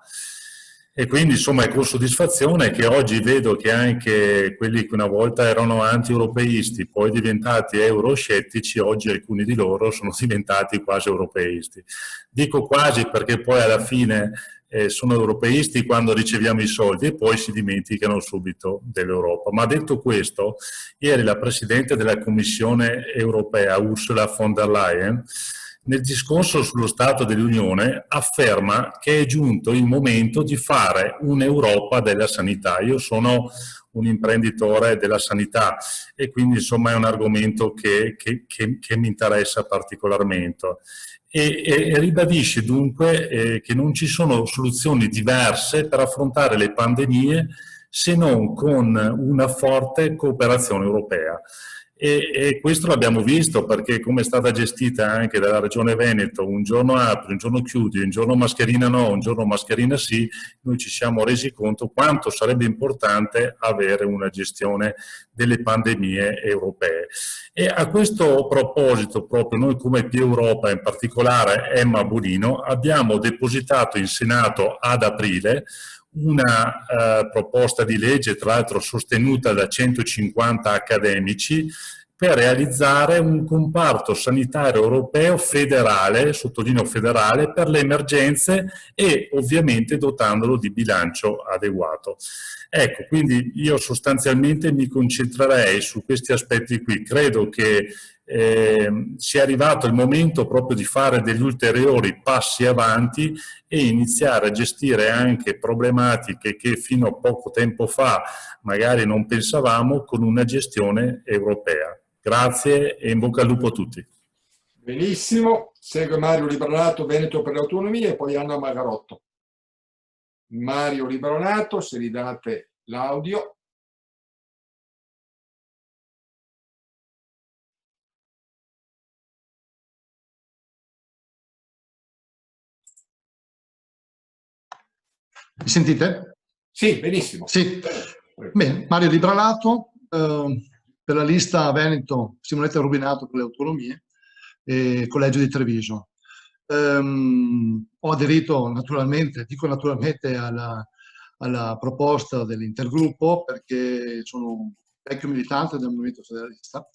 E quindi insomma è con soddisfazione che oggi vedo che anche quelli che una volta erano anti-europeisti, poi diventati euroscettici, oggi alcuni di loro sono diventati quasi europeisti. Dico quasi perché poi alla fine sono europeisti quando riceviamo i soldi e poi si dimenticano subito dell'Europa. Ma detto questo, ieri la Presidente della Commissione europea, Ursula von der Leyen, nel discorso sullo Stato dell'Unione afferma che è giunto il momento di fare un'Europa della sanità. Io sono un imprenditore della sanità e quindi insomma è un argomento che mi interessa particolarmente. E ribadisce dunque che non ci sono soluzioni diverse per affrontare le pandemie se non con una forte cooperazione europea. E questo l'abbiamo visto perché come è stata gestita anche dalla Regione Veneto, un giorno apri, un giorno chiudi, un giorno mascherina no, un giorno mascherina sì, noi ci siamo resi conto quanto sarebbe importante avere una gestione delle pandemie europee. E a questo proposito, proprio noi come P Europa, in particolare Emma Bonino, abbiamo depositato in Senato ad aprile una proposta di legge, tra l'altro sostenuta da 150 accademici, per realizzare un comparto sanitario europeo federale, sottolineo federale, per le emergenze e ovviamente dotandolo di bilancio adeguato. Ecco, quindi io sostanzialmente mi concentrerei su questi aspetti qui. Credo che sia arrivato il momento proprio di fare degli ulteriori passi avanti e iniziare a gestire anche problematiche che fino a poco tempo fa magari non pensavamo con una gestione europea. Grazie e in bocca al lupo a tutti. Benissimo, segue Mario Liberato, Veneto per le Autonomie e poi Anna Magarotto. Mario Liberato, se gli date l'audio. Mi sentite? Sì, benissimo. Sì. Bene, Mario Liberato, per la lista Veneto, Simonetta Rubinato per le Autonomie e Collegio di Treviso. Ho aderito naturalmente, dico naturalmente alla proposta dell'intergruppo perché sono un vecchio militante del movimento federalista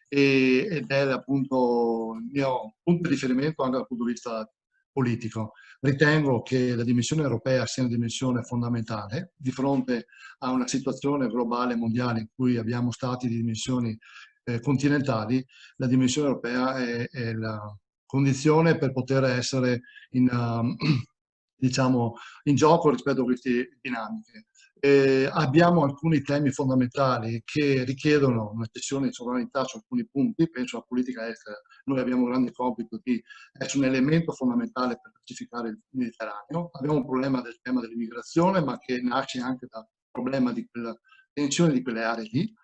ed è appunto il mio punto di riferimento anche dal punto di vista politico. Ritengo che la dimensione europea sia una dimensione fondamentale di fronte a una situazione globale mondiale in cui abbiamo stati di dimensioni continentali. La dimensione europea è la condizione per poter essere diciamo, in gioco rispetto a queste dinamiche. Abbiamo alcuni temi fondamentali che richiedono una cessione di sovranità su alcuni punti, penso alla politica estera. Noi abbiamo un grande compito di essere un elemento fondamentale per pacificare il Mediterraneo. Abbiamo un problema del tema dell'immigrazione, ma che nasce anche dal problema di quella tensione di quelle aree lì,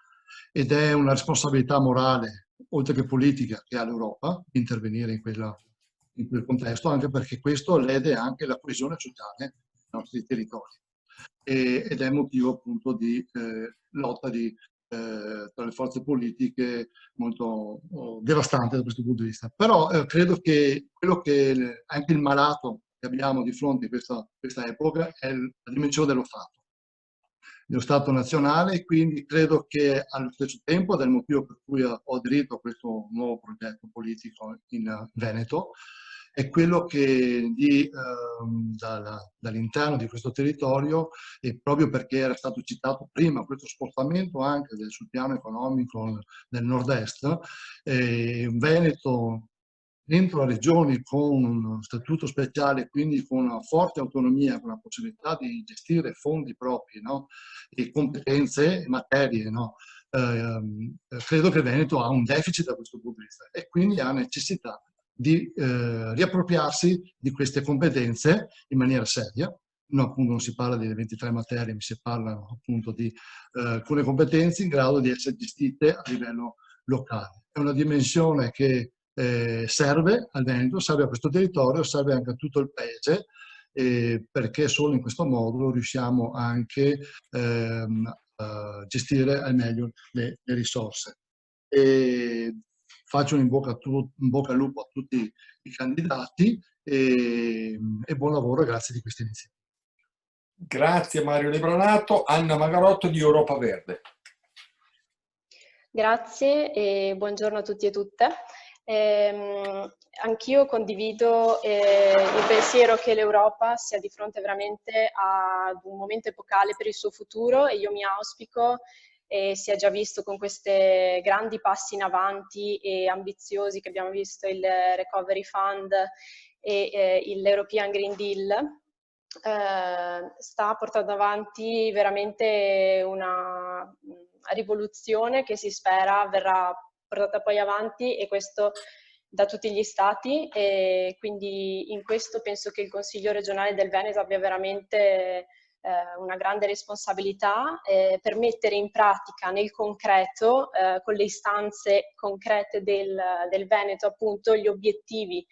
ed è una responsabilità morale, oltre che politica, che ha l'Europa di intervenire in quel contesto, anche perché questo lede anche la coesione sociale dei nostri territori. Ed è motivo appunto di lotta tra le forze politiche molto devastante da questo punto di vista. Però credo che quello che anche il malato che abbiamo di fronte in questa epoca è la dimensione dello Stato nazionale, e quindi credo che allo stesso tempo, ed è il motivo per cui ho aderito a questo nuovo progetto politico in Veneto, è quello che dall'interno di questo territorio, e proprio perché era stato citato prima questo spostamento anche sul piano economico del nord-est, Veneto dentro a regioni con uno statuto speciale, quindi con una forte autonomia, con la possibilità di gestire fondi propri, no? E competenze, materie, no? Credo che Veneto ha un deficit da questo punto di vista e quindi ha necessità di riappropriarsi di queste competenze in maniera seria. No, appunto non si parla delle 23 materie, ma si parla appunto di alcune competenze in grado di essere gestite a livello locale. È una dimensione che serve al Veneto, serve a questo territorio, serve anche a tutto il paese, perché solo in questo modo riusciamo anche a gestire al meglio le risorse. Faccio un in bocca al lupo a tutti i candidati e buon lavoro e grazie di questa iniziativa. Grazie Mario Liberato. Anna Magarotto di Europa Verde. Grazie e buongiorno a tutti e tutte. Anch'io condivido il pensiero che l'Europa sia di fronte veramente ad un momento epocale per il suo futuro, e io mi auspico, e si è già visto con questi grandi passi in avanti e ambiziosi che abbiamo visto, il Recovery Fund e l'European Green Deal, sta portando avanti veramente una rivoluzione che si spera verrà portata poi avanti, e questo da tutti gli stati, e quindi in questo penso che il Consiglio regionale del Veneto abbia veramente una grande responsabilità per mettere in pratica nel concreto, con le istanze concrete del Veneto, appunto, gli obiettivi,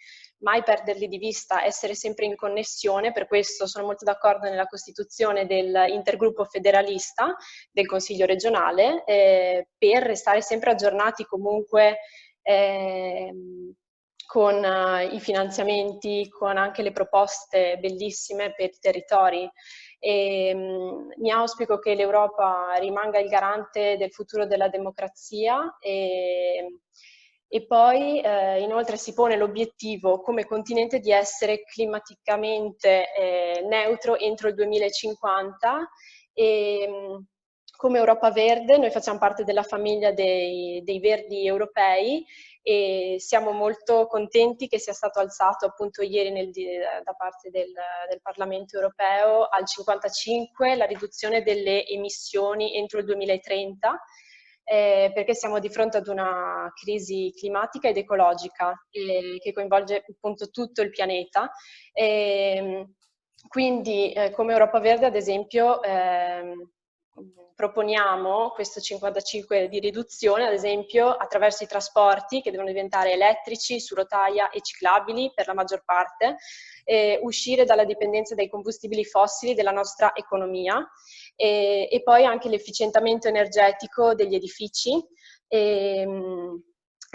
mai perderli di vista, essere sempre in connessione. Per questo sono molto d'accordo nella costituzione dell'intergruppo federalista del Consiglio regionale, per restare sempre aggiornati comunque con i finanziamenti, con anche le proposte bellissime per i territori. Mi auspico che l'Europa rimanga il garante del futuro della democrazia, e poi inoltre si pone l'obiettivo come continente di essere climaticamente neutro entro il 2050, e come Europa Verde noi facciamo parte della famiglia dei Verdi europei, e siamo molto contenti che sia stato alzato appunto ieri da parte del Parlamento europeo al 55 la riduzione delle emissioni entro il 2030, perché siamo di fronte ad una crisi climatica ed ecologica che coinvolge appunto tutto il pianeta. Quindi come Europa Verde, ad esempio, proponiamo questo 55 di riduzione, ad esempio attraverso i trasporti che devono diventare elettrici, su rotaia e ciclabili per la maggior parte, uscire dalla dipendenza dai combustibili fossili della nostra economia, e poi anche l'efficientamento energetico degli edifici, e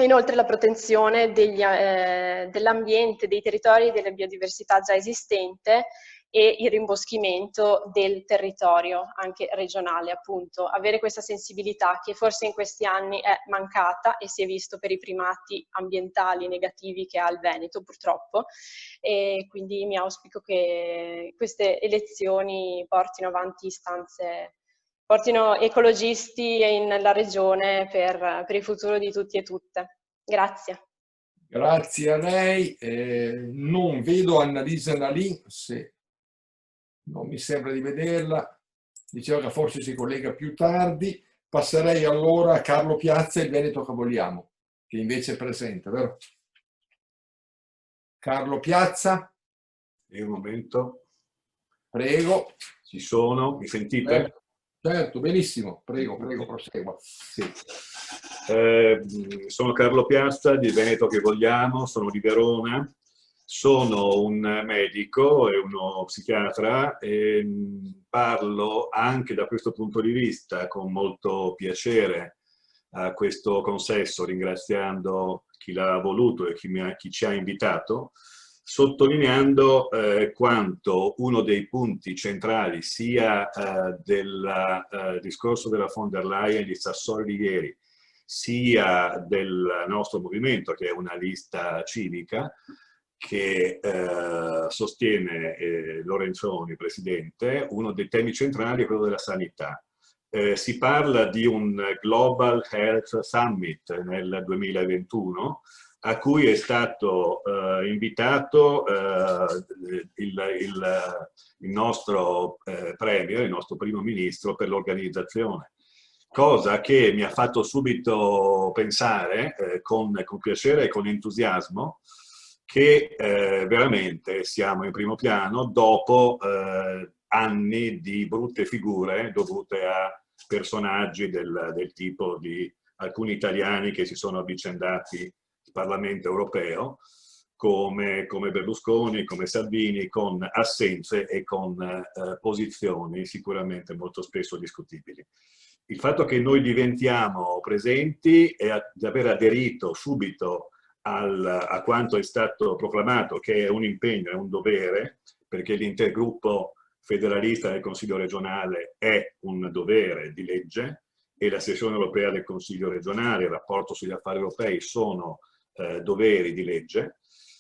inoltre la protezione dell'ambiente, dei territori e della biodiversità già esistente, e il rimboschimento del territorio anche regionale, appunto. Avere questa sensibilità che forse in questi anni è mancata, e si è visto per i primati ambientali negativi che ha il Veneto purtroppo, e quindi mi auspico che queste elezioni portino avanti istanze, portino ecologisti nella regione per il futuro di tutti e tutte. Grazie. Grazie a lei. Non vedo Annalisa Nalì, se non mi sembra di vederla, diceva che forse si collega più tardi. Passerei allora a Carlo Piazza, il Veneto che vogliamo, che invece è presente, vero? Carlo Piazza. Un momento. Prego. Ci sono, mi sentite? Certo, benissimo, prego, prosegua. Sì. Sono Carlo Piazza, di Veneto che vogliamo, sono di Verona. Sono un medico e uno psichiatra, e parlo anche da questo punto di vista con molto piacere a questo consesso, ringraziando chi l'ha voluto e chi ci ha invitato, sottolineando quanto uno dei punti centrali sia del discorso della von der Leyen di Sassoli di ieri, sia del nostro movimento, che è una lista civica, che sostiene Lorenzoni, presidente. Uno dei temi centrali è quello della sanità. Si parla di un Global Health Summit nel 2021, a cui è stato invitato il nostro premier, il nostro primo ministro per l'organizzazione. Cosa che mi ha fatto subito pensare, con piacere e con entusiasmo, che veramente siamo in primo piano dopo anni di brutte figure dovute a personaggi del tipo di alcuni italiani che si sono avvicendati al Parlamento europeo, come Berlusconi, come Salvini, con assenze e con posizioni sicuramente molto spesso discutibili. Il fatto che noi diventiamo presenti e di aver aderito subito a quanto è stato proclamato, che è un impegno, è un dovere, perché l'intergruppo federalista del Consiglio regionale è un dovere di legge, e la sessione europea del Consiglio regionale, il rapporto sugli affari europei sono doveri di legge.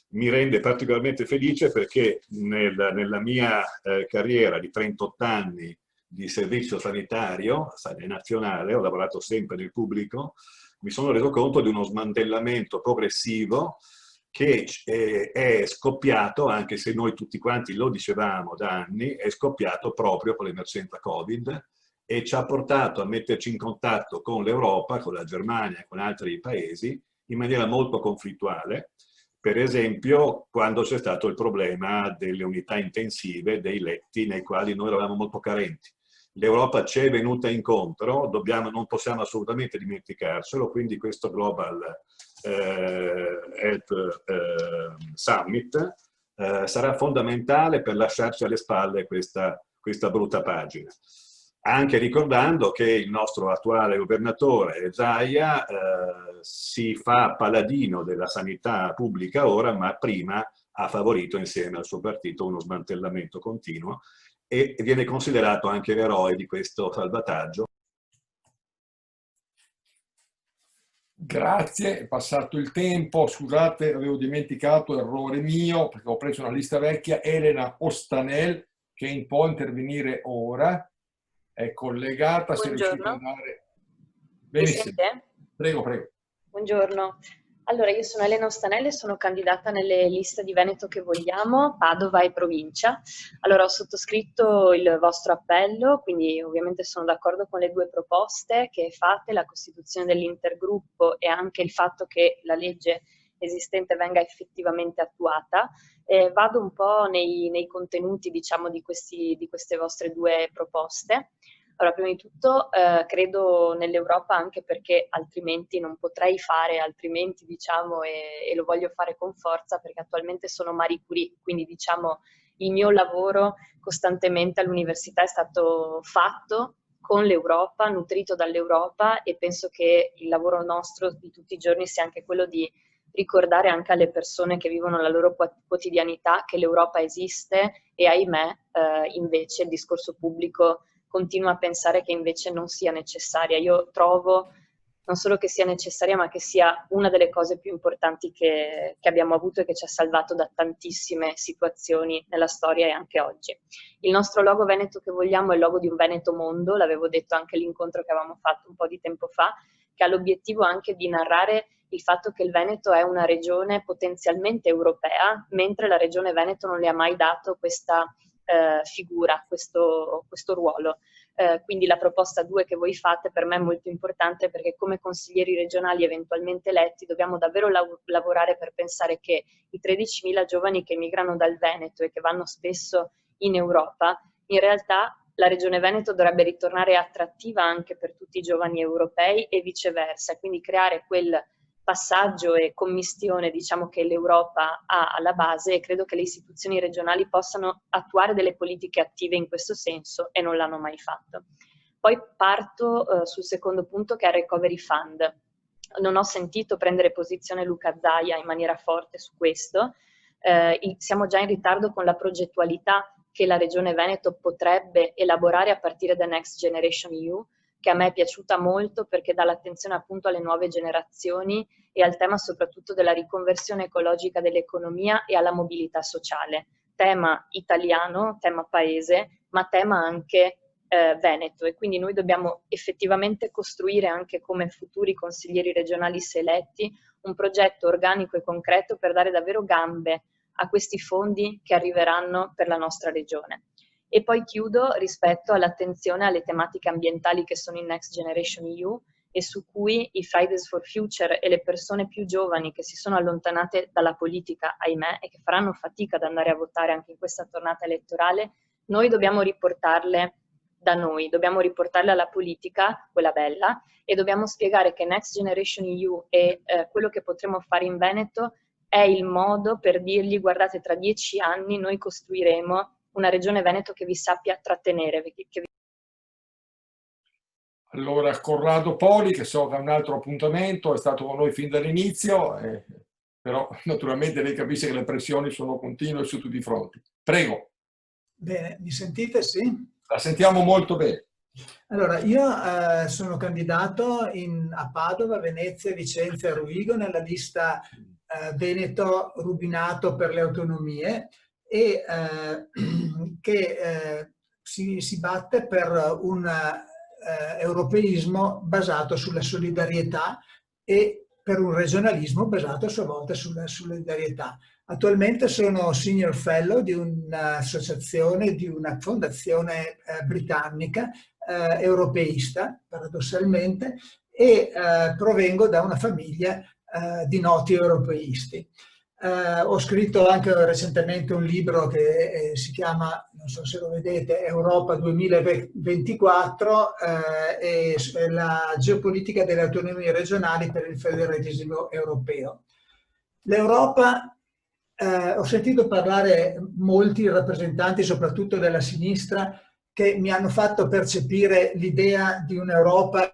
Mi rende particolarmente felice perché nella mia carriera di 38 anni di servizio sanitario nazionale, ho lavorato sempre nel pubblico, mi sono reso conto di uno smantellamento progressivo che è scoppiato, anche se noi tutti quanti lo dicevamo da anni, è scoppiato proprio con l'emergenza Covid e ci ha portato a metterci in contatto con l'Europa, con la Germania e con altri paesi in maniera molto conflittuale. Per esempio, quando c'è stato il problema delle unità intensive, dei letti nei quali noi eravamo molto carenti. L'Europa ci è venuta incontro, non possiamo assolutamente dimenticarcelo, quindi questo Global Health Summit sarà fondamentale per lasciarci alle spalle questa brutta pagina. Anche ricordando che il nostro attuale governatore, Zaia, si fa paladino della sanità pubblica ora, ma prima ha favorito insieme al suo partito uno smantellamento continuo e viene considerato anche l'eroe di questo salvataggio. Grazie, è passato il tempo, scusate, avevo dimenticato, errore mio, perché ho preso una lista vecchia. Elena Ostanel, che può intervenire ora, è collegata. Buongiorno. Mi sente? Prego, prego. Buongiorno. Allora, io sono Elena Ostanelli e sono candidata nelle liste di Veneto che vogliamo, Padova e provincia. Allora, ho sottoscritto il vostro appello, quindi ovviamente sono d'accordo con le due proposte che fate, la costituzione dell'intergruppo e anche il fatto che la legge esistente venga effettivamente attuata. Vado un po' nei contenuti, diciamo, di queste vostre due proposte. Allora, prima di tutto credo nell'Europa anche perché altrimenti non potrei fare altrimenti, diciamo, e lo voglio fare con forza perché attualmente sono Marie Curie, quindi diciamo il mio lavoro costantemente all'università è stato fatto con l'Europa, nutrito dall'Europa e penso che il lavoro nostro di tutti i giorni sia anche quello di ricordare anche alle persone che vivono la loro quotidianità che l'Europa esiste e ahimè invece il discorso pubblico continua a pensare che invece non sia necessaria. Io trovo non solo che sia necessaria, ma che sia una delle cose più importanti che abbiamo avuto e che ci ha salvato da tantissime situazioni nella storia e anche oggi. Il nostro logo Veneto che vogliamo è il logo di un Veneto mondo, l'avevo detto anche all'incontro che avevamo fatto un po' di tempo fa, che ha l'obiettivo anche di narrare il fatto che il Veneto è una regione potenzialmente europea, mentre la regione Veneto non le ha mai dato questa figura, questo ruolo. Quindi la proposta 2 che voi fate per me è molto importante perché come consiglieri regionali eventualmente eletti dobbiamo davvero lavorare per pensare che i 13.000 giovani che migrano dal Veneto e che vanno spesso in Europa, in realtà la regione Veneto dovrebbe ritornare attrattiva anche per tutti i giovani europei e viceversa, quindi creare quel passaggio e commistione, diciamo, che l'Europa ha alla base e credo che le istituzioni regionali possano attuare delle politiche attive in questo senso e non l'hanno mai fatto. Poi parto sul secondo punto che è il Recovery Fund. Non ho sentito prendere posizione Luca Zaia in maniera forte su questo. Siamo già in ritardo con la progettualità che la Regione Veneto potrebbe elaborare a partire da Next Generation EU, che a me è piaciuta molto perché dà l'attenzione appunto alle nuove generazioni e al tema soprattutto della riconversione ecologica dell'economia e alla mobilità sociale. Tema italiano, tema paese, ma tema anche Veneto e quindi noi dobbiamo effettivamente costruire anche come futuri consiglieri regionali se eletti un progetto organico e concreto per dare davvero gambe a questi fondi che arriveranno per la nostra regione. E poi chiudo rispetto all'attenzione alle tematiche ambientali che sono in Next Generation EU e su cui i Fridays for Future e le persone più giovani che si sono allontanate dalla politica, ahimè, e che faranno fatica ad andare a votare anche in questa tornata elettorale, noi dobbiamo riportarle da noi, dobbiamo riportarle alla politica, quella bella, e dobbiamo spiegare che Next Generation EU e quello che potremo fare in Veneto è il modo per dirgli guardate tra 10 anni noi costruiremo una regione Veneto che vi sappia trattenere. Allora, Corrado Poli, che so che ha un altro appuntamento, è stato con noi fin dall'inizio, però naturalmente lei capisce che le pressioni sono continue su tutti i fronti. Prego. Bene, mi sentite? Sì? La sentiamo molto bene. Allora, io sono candidato a Padova, Venezia, Vicenza e Rovigo nella lista Veneto Rubinato per le autonomie e che si batte per un europeismo basato sulla solidarietà e per un regionalismo basato a sua volta sulla solidarietà. Attualmente sono senior fellow di un'associazione, di una fondazione britannica europeista, paradossalmente, e provengo da una famiglia di noti europeisti. Ho scritto anche recentemente un libro che si chiama, non so se lo vedete, Europa 2024, e la geopolitica delle autonomie regionali per il federalismo europeo. L'Europa, ho sentito parlare molti rappresentanti, soprattutto della sinistra, che mi hanno fatto percepire l'idea di un'Europa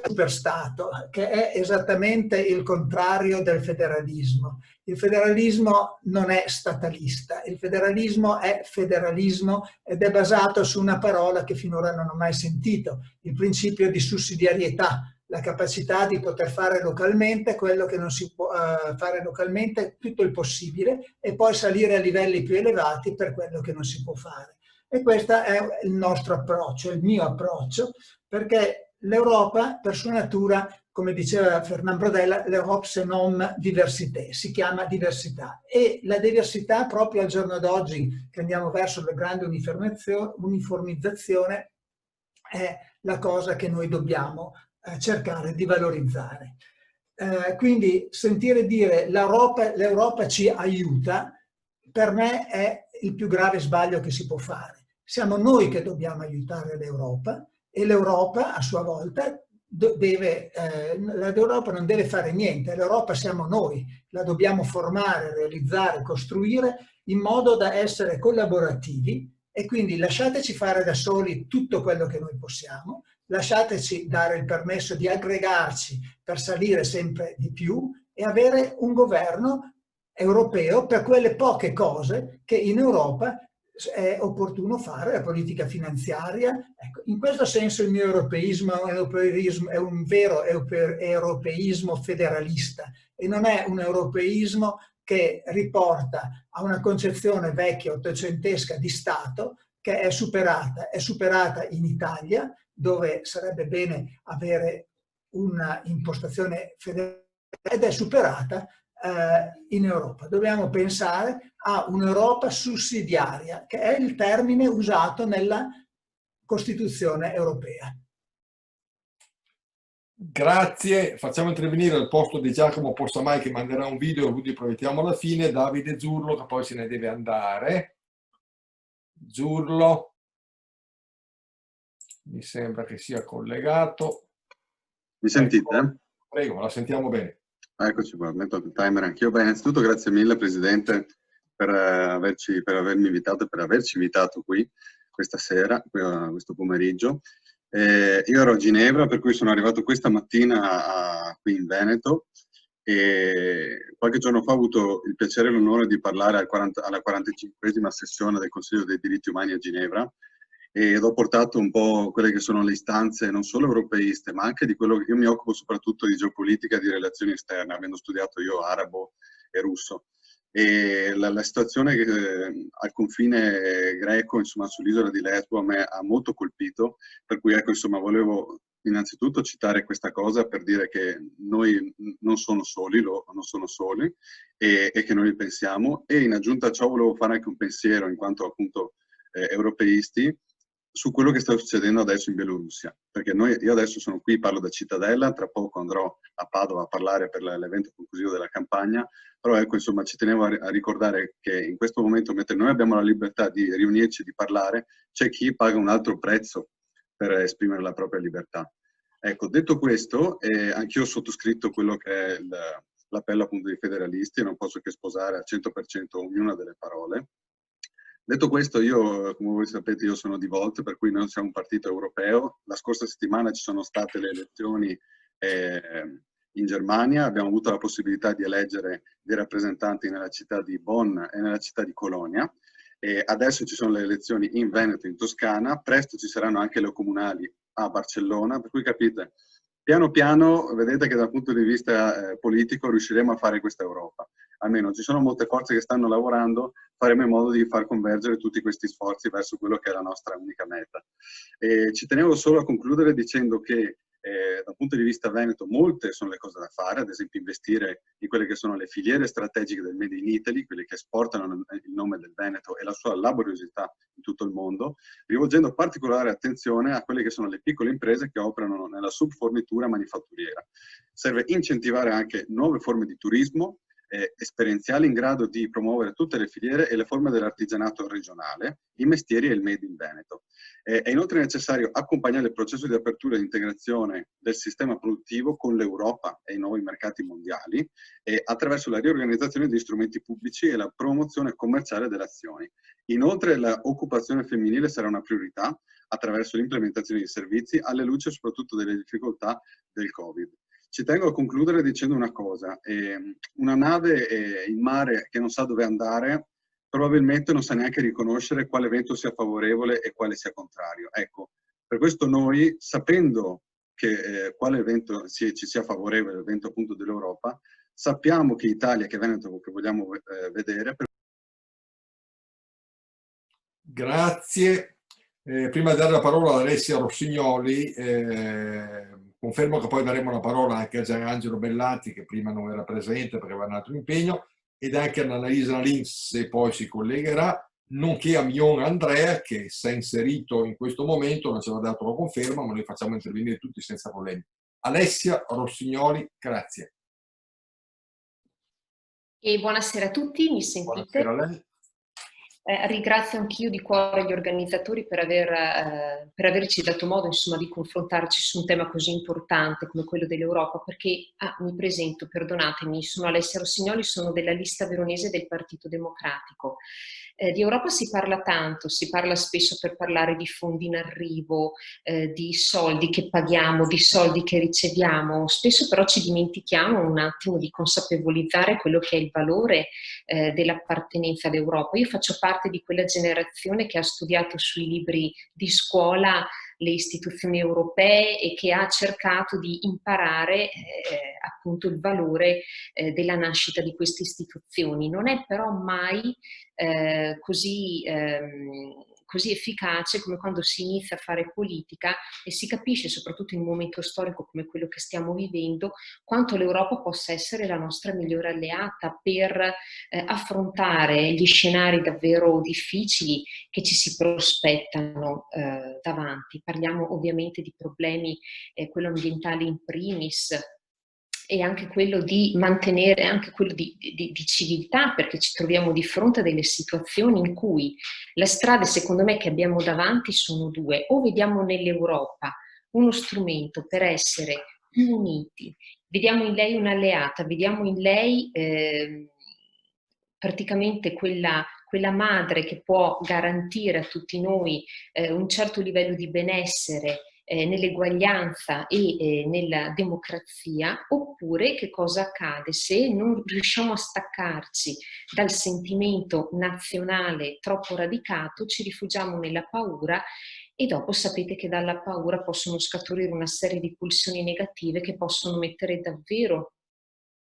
superstato, che è esattamente il contrario del federalismo. Il federalismo non è statalista, il federalismo è federalismo ed è basato su una parola che finora non ho mai sentito, il principio di sussidiarietà, la capacità di poter fare localmente quello che non si può fare localmente, tutto il possibile, e poi salire a livelli più elevati per quello che non si può fare. E questo è il nostro approccio, il mio approccio, perché l'Europa, per sua natura, come diceva Fernand Braudel, l'Europe c'est non diversité, si chiama diversità. E la diversità, proprio al giorno d'oggi, che andiamo verso la grande uniformizzazione, è la cosa che noi dobbiamo cercare di valorizzare. Quindi sentire dire l'Europa ci aiuta, per me è il più grave sbaglio che si può fare. Siamo noi che dobbiamo aiutare l'Europa e l'Europa a sua volta l'Europa non deve fare niente, l'Europa siamo noi, la dobbiamo formare, realizzare, costruire in modo da essere collaborativi e quindi lasciateci fare da soli tutto quello che noi possiamo, lasciateci dare il permesso di aggregarci per salire sempre di più e avere un governo europeo per quelle poche cose che in Europa è opportuno fare, la politica finanziaria. Ecco, in questo senso il mio europeismo è un vero europeismo federalista e non è un europeismo che riporta a una concezione vecchia, ottocentesca di Stato che è superata in Italia, dove sarebbe bene avere una impostazione federale, ed è superata in Europa. Dobbiamo pensare a un'Europa sussidiaria, che è il termine usato nella Costituzione europea. Grazie, facciamo intervenire al posto di Giacomo Possamai che manderà un video, quindi promettiamo alla fine, Davide Zurlo che poi se ne deve andare. Zurlo, mi sembra che sia collegato. Mi sentite? Ecco, prego, la sentiamo bene. Eccoci qua, metto il timer anch'io. Beh, innanzitutto grazie mille Presidente per avermi invitato e per averci invitato qui questa sera, questo pomeriggio. Io ero a Ginevra, per cui sono arrivato questa mattina qui in Veneto e qualche giorno fa ho avuto il piacere e l'onore di parlare alla 45esima sessione del Consiglio dei diritti umani a Ginevra ed ho portato un po' quelle che sono le istanze non solo europeiste, ma anche di quello che io mi occupo soprattutto di geopolitica e di relazioni esterne, avendo studiato io arabo e russo. E la situazione al confine greco, insomma, sull'isola di Lesbo a me ha molto colpito, per cui ecco, insomma, volevo innanzitutto citare questa cosa per dire che noi non sono soli, non sono soli e che noi pensiamo, e in aggiunta a ciò volevo fare anche un pensiero in quanto appunto europeisti su quello che sta succedendo adesso in Bielorussia, perché io adesso sono qui, parlo da Cittadella, tra poco andrò a Padova a parlare per l'evento conclusivo della campagna, però ecco, insomma, ci tenevo a ricordare che in questo momento, mentre noi abbiamo la libertà di riunirci, di parlare, c'è chi paga un altro prezzo per esprimere la propria libertà. Ecco, detto questo, anch'io ho sottoscritto quello che è l'appello appunto dei federalisti e non posso che sposare al 100% ognuna delle parole. Detto questo, io, come voi sapete, io sono di Volt, per cui noi siamo un partito europeo. La scorsa settimana ci sono state le elezioni in Germania, abbiamo avuto la possibilità di eleggere dei rappresentanti nella città di Bonn e nella città di Colonia. Adesso ci sono le elezioni in Veneto e in Toscana, presto ci saranno anche le comunali a Barcellona, per cui capite, piano piano vedete che dal punto di vista politico riusciremo a fare questa Europa. Almeno ci sono molte forze che stanno lavorando, faremo in modo di far convergere tutti questi sforzi verso quello che è la nostra unica meta. Ci tenevo solo a concludere dicendo che dal punto di vista veneto molte sono le cose da fare, ad esempio investire in quelle che sono le filiere strategiche del Made in Italy, quelle che esportano il nome del Veneto e la sua laboriosità in tutto il mondo, rivolgendo particolare attenzione a quelle che sono le piccole imprese che operano nella subfornitura manifatturiera. Serve incentivare anche nuove forme di turismo esperienziali in grado di promuovere tutte le filiere e le forme dell'artigianato regionale, i mestieri e il Made in Veneto. È inoltre necessario accompagnare il processo di apertura e integrazione del sistema produttivo con l'Europa e i nuovi mercati mondiali attraverso la riorganizzazione di strumenti pubblici e la promozione commerciale delle azioni. Inoltre l'occupazione femminile sarà una priorità attraverso l'implementazione di servizi alle luci soprattutto delle difficoltà del Covid. Ci tengo a concludere dicendo una cosa, una nave in mare che non sa dove andare probabilmente non sa neanche riconoscere quale vento sia favorevole e quale sia contrario. Ecco, per questo noi, sapendo che quale vento ci sia favorevole, il vento appunto dell'Europa, sappiamo che Italia, che Veneto che vogliamo vedere. Grazie. Prima di dare la parola ad Alessia Rossignoli, confermo che poi daremo la parola anche a Gianangelo Bellati, che prima non era presente perché aveva un altro impegno, ed anche a Annalisa Lins, se poi si collegherà, nonché a Mion Andrea, che si è inserito in questo momento, non ci aveva dato la conferma, ma noi facciamo intervenire tutti senza problemi. Alessia Rossignoli, grazie. E buonasera a tutti, mi sentite? Buonasera a lei. Ringrazio anch'io di cuore gli organizzatori per averci dato modo, insomma, di confrontarci su un tema così importante come quello dell'Europa, perché, mi presento, perdonatemi, sono Alessia Rossignoli, sono della lista veronese del Partito Democratico. Di Europa si parla tanto, si parla spesso per parlare di fondi in arrivo, di soldi che paghiamo, di soldi che riceviamo, spesso però ci dimentichiamo un attimo di consapevolizzare quello che è il valore dell'appartenenza all'Europa. Io faccio parte di quella generazione che ha studiato sui libri di scuola le istituzioni europee e che ha cercato di imparare appunto il valore della nascita di queste istituzioni. Non è però mai così efficace come quando si inizia a fare politica e si capisce, soprattutto in un momento storico come quello che stiamo vivendo, quanto l'Europa possa essere la nostra migliore alleata per affrontare gli scenari davvero difficili che ci si prospettano davanti. Parliamo ovviamente di problemi, quello ambientale in primis, e anche quello di mantenere, anche quello di civiltà, perché ci troviamo di fronte a delle situazioni in cui le strade, secondo me, che abbiamo davanti sono due. O vediamo nell'Europa uno strumento per essere più uniti, vediamo in lei un'alleata, vediamo in lei praticamente quella madre che può garantire a tutti noi un certo livello di benessere, nell'eguaglianza e nella democrazia, oppure che cosa accade se non riusciamo a staccarci dal sentimento nazionale troppo radicato, ci rifugiamo nella paura e dopo sapete che dalla paura possono scaturire una serie di pulsioni negative che possono mettere davvero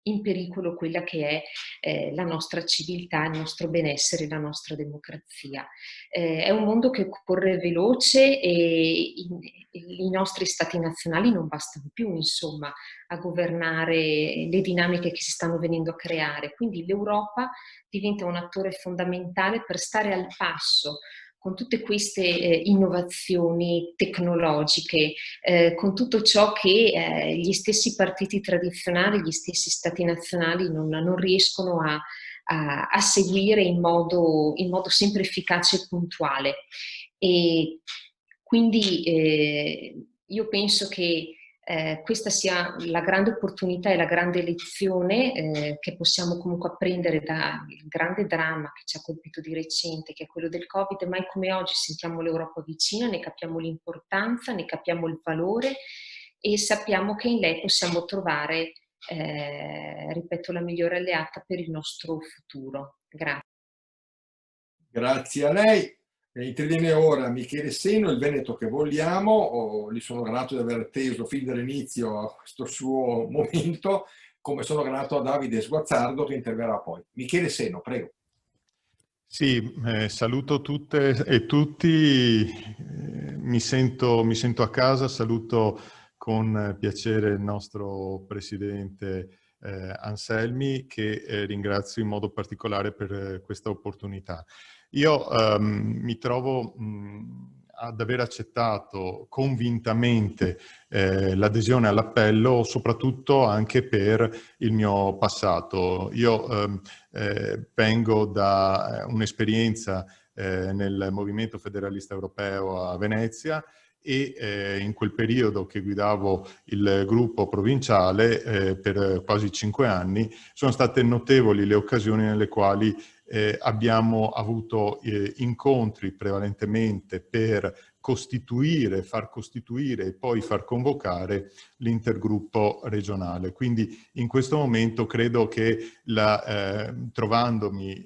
in pericolo quella che è la nostra civiltà, il nostro benessere, la nostra democrazia. È un mondo che corre veloce e i nostri stati nazionali non bastano più, insomma, a governare le dinamiche che si stanno venendo a creare. Quindi l'Europa diventa un attore fondamentale per stare al passo con tutte queste innovazioni tecnologiche, con tutto ciò che gli stessi partiti tradizionali, gli stessi stati nazionali non riescono a seguire in modo sempre efficace e puntuale. E quindi io penso che questa sia la grande opportunità e la grande lezione che possiamo comunque apprendere dal grande dramma che ci ha colpito di recente, che è quello del Covid. Mai come oggi sentiamo l'Europa vicina, ne capiamo l'importanza, ne capiamo il valore e sappiamo che in lei possiamo trovare, ripeto, la migliore alleata per il nostro futuro. Grazie. Grazie a lei. Interviene ora Michele Seno, il Veneto che vogliamo. Gli sono grato di aver atteso fin dall'inizio a questo suo momento, come sono grato a Davide Sguazzardo che interverrà poi. Michele Seno, prego. Sì, saluto tutte e tutti, mi sento a casa, saluto con piacere il nostro Presidente Anselmi, che ringrazio in modo particolare per questa opportunità. Io mi trovo ad aver accettato convintamente l'adesione all'appello, soprattutto anche per il mio passato. Io vengo da un'esperienza nel Movimento Federalista Europeo a Venezia e in quel periodo che guidavo il gruppo provinciale per quasi 5 anni sono state notevoli le occasioni nelle quali abbiamo avuto incontri prevalentemente per costituire, far costituire e poi far convocare l'intergruppo regionale. Quindi in questo momento credo che trovandomi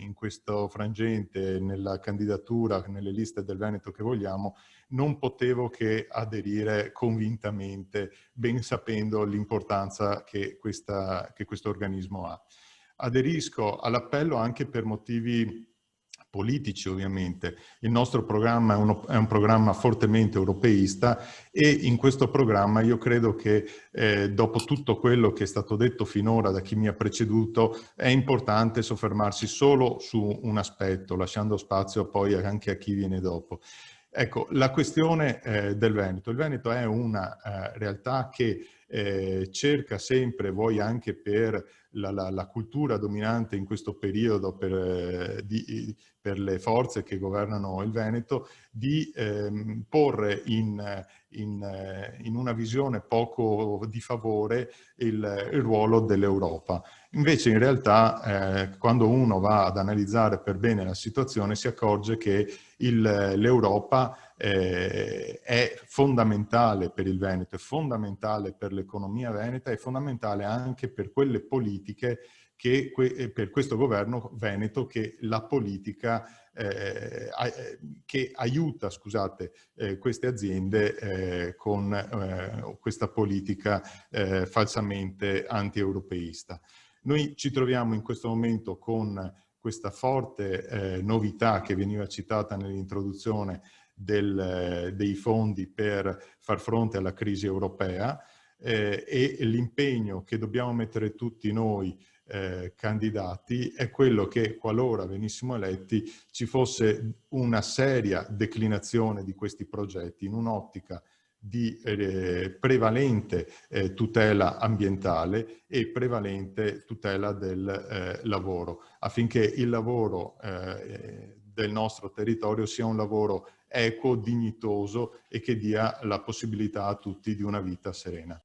in questo frangente nella candidatura, nelle liste del Veneto che vogliamo, non potevo che aderire convintamente, ben sapendo l'importanza che questo organismo ha. Aderisco all'appello anche per motivi politici, ovviamente. Il nostro programma è un programma fortemente europeista e in questo programma io credo che dopo tutto quello che è stato detto finora da chi mi ha preceduto è importante soffermarsi solo su un aspetto, lasciando spazio poi anche a chi viene dopo. Ecco, la questione del Veneto. Il Veneto è una realtà che cerca sempre, vuoi anche per la cultura dominante in questo periodo, per le forze che governano il Veneto, di porre in una visione poco di favore il ruolo dell'Europa. Invece in realtà quando uno va ad analizzare per bene la situazione si accorge che l'Europa è fondamentale per il Veneto, è fondamentale per l'economia veneta, è fondamentale anche per quelle politiche che per questo governo veneto, che la politica che aiuta, scusate, queste aziende con questa politica falsamente anti-europeista. Noi ci troviamo in questo momento con questa forte novità che veniva citata nell'introduzione dei fondi per far fronte alla crisi europea e l'impegno che dobbiamo mettere tutti noi candidati è quello che, qualora venissimo eletti, ci fosse una seria declinazione di questi progetti in un'ottica di prevalente tutela ambientale e prevalente tutela del lavoro, affinché il lavoro del nostro territorio sia un lavoro equo, dignitoso e che dia la possibilità a tutti di una vita serena.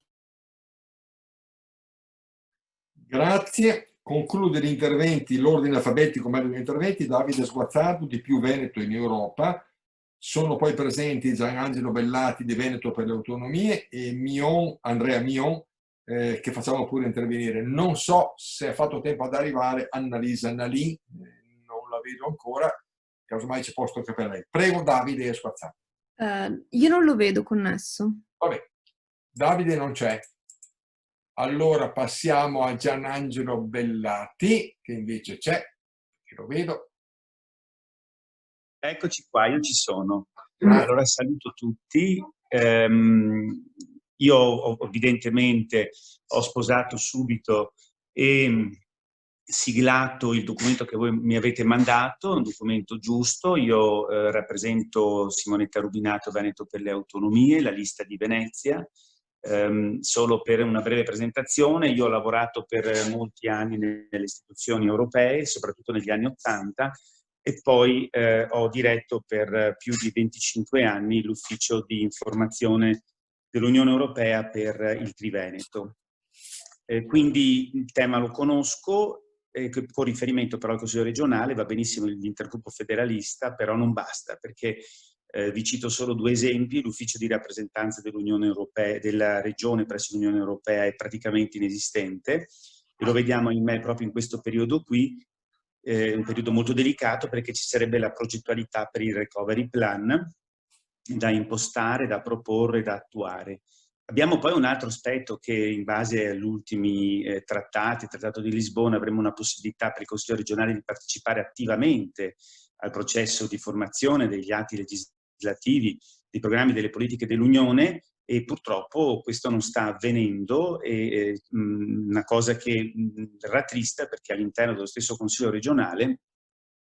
Grazie. Conclude gli interventi, l'ordine alfabetico meglio degli interventi, Davide Sguazzardo di Più Veneto in Europa. Sono poi presenti Gianangelo Bellati di Veneto per le Autonomie e Andrea Mion, che facciamo pure intervenire. Non so se ha fatto tempo ad arrivare Annalisa Nalì, non la vedo ancora, casomai ci posto anche per lei. Prego Davide Sguazzardo. Io non lo vedo connesso. Vabbè, Davide non c'è. Allora passiamo a Gianangelo Bellati, che invece c'è, che lo vedo. Eccoci qua, io ci sono. Allora saluto tutti. Io evidentemente ho sposato subito e siglato il documento che voi mi avete mandato, un documento giusto. Io rappresento Simonetta Rubinato, Veneto per le Autonomie, la lista di Venezia. Solo per una breve presentazione, io ho lavorato per molti anni nelle istituzioni europee, soprattutto negli anni '80, e poi ho diretto per più di 25 anni l'ufficio di informazione dell'Unione Europea per il Triveneto. Quindi il tema lo conosco, con riferimento però al Consiglio regionale va benissimo l'intergruppo federalista, però non basta, perché vi cito solo 2 esempi. L'ufficio di rappresentanza dell'Unione Europea, della regione presso l'Unione Europea è praticamente inesistente, e lo vediamo in me proprio in questo periodo qui. un periodo molto delicato perché ci sarebbe la progettualità per il recovery plan da impostare, da proporre, da attuare. Abbiamo poi un altro aspetto che in base agli ultimi trattati, il Trattato di Lisbona, avremo una possibilità per il Consiglio regionale di partecipare attivamente al processo di formazione degli atti legislativi, dei programmi delle politiche dell'Unione, e purtroppo questo non sta avvenendo, e una cosa che rattrista perché all'interno dello stesso Consiglio regionale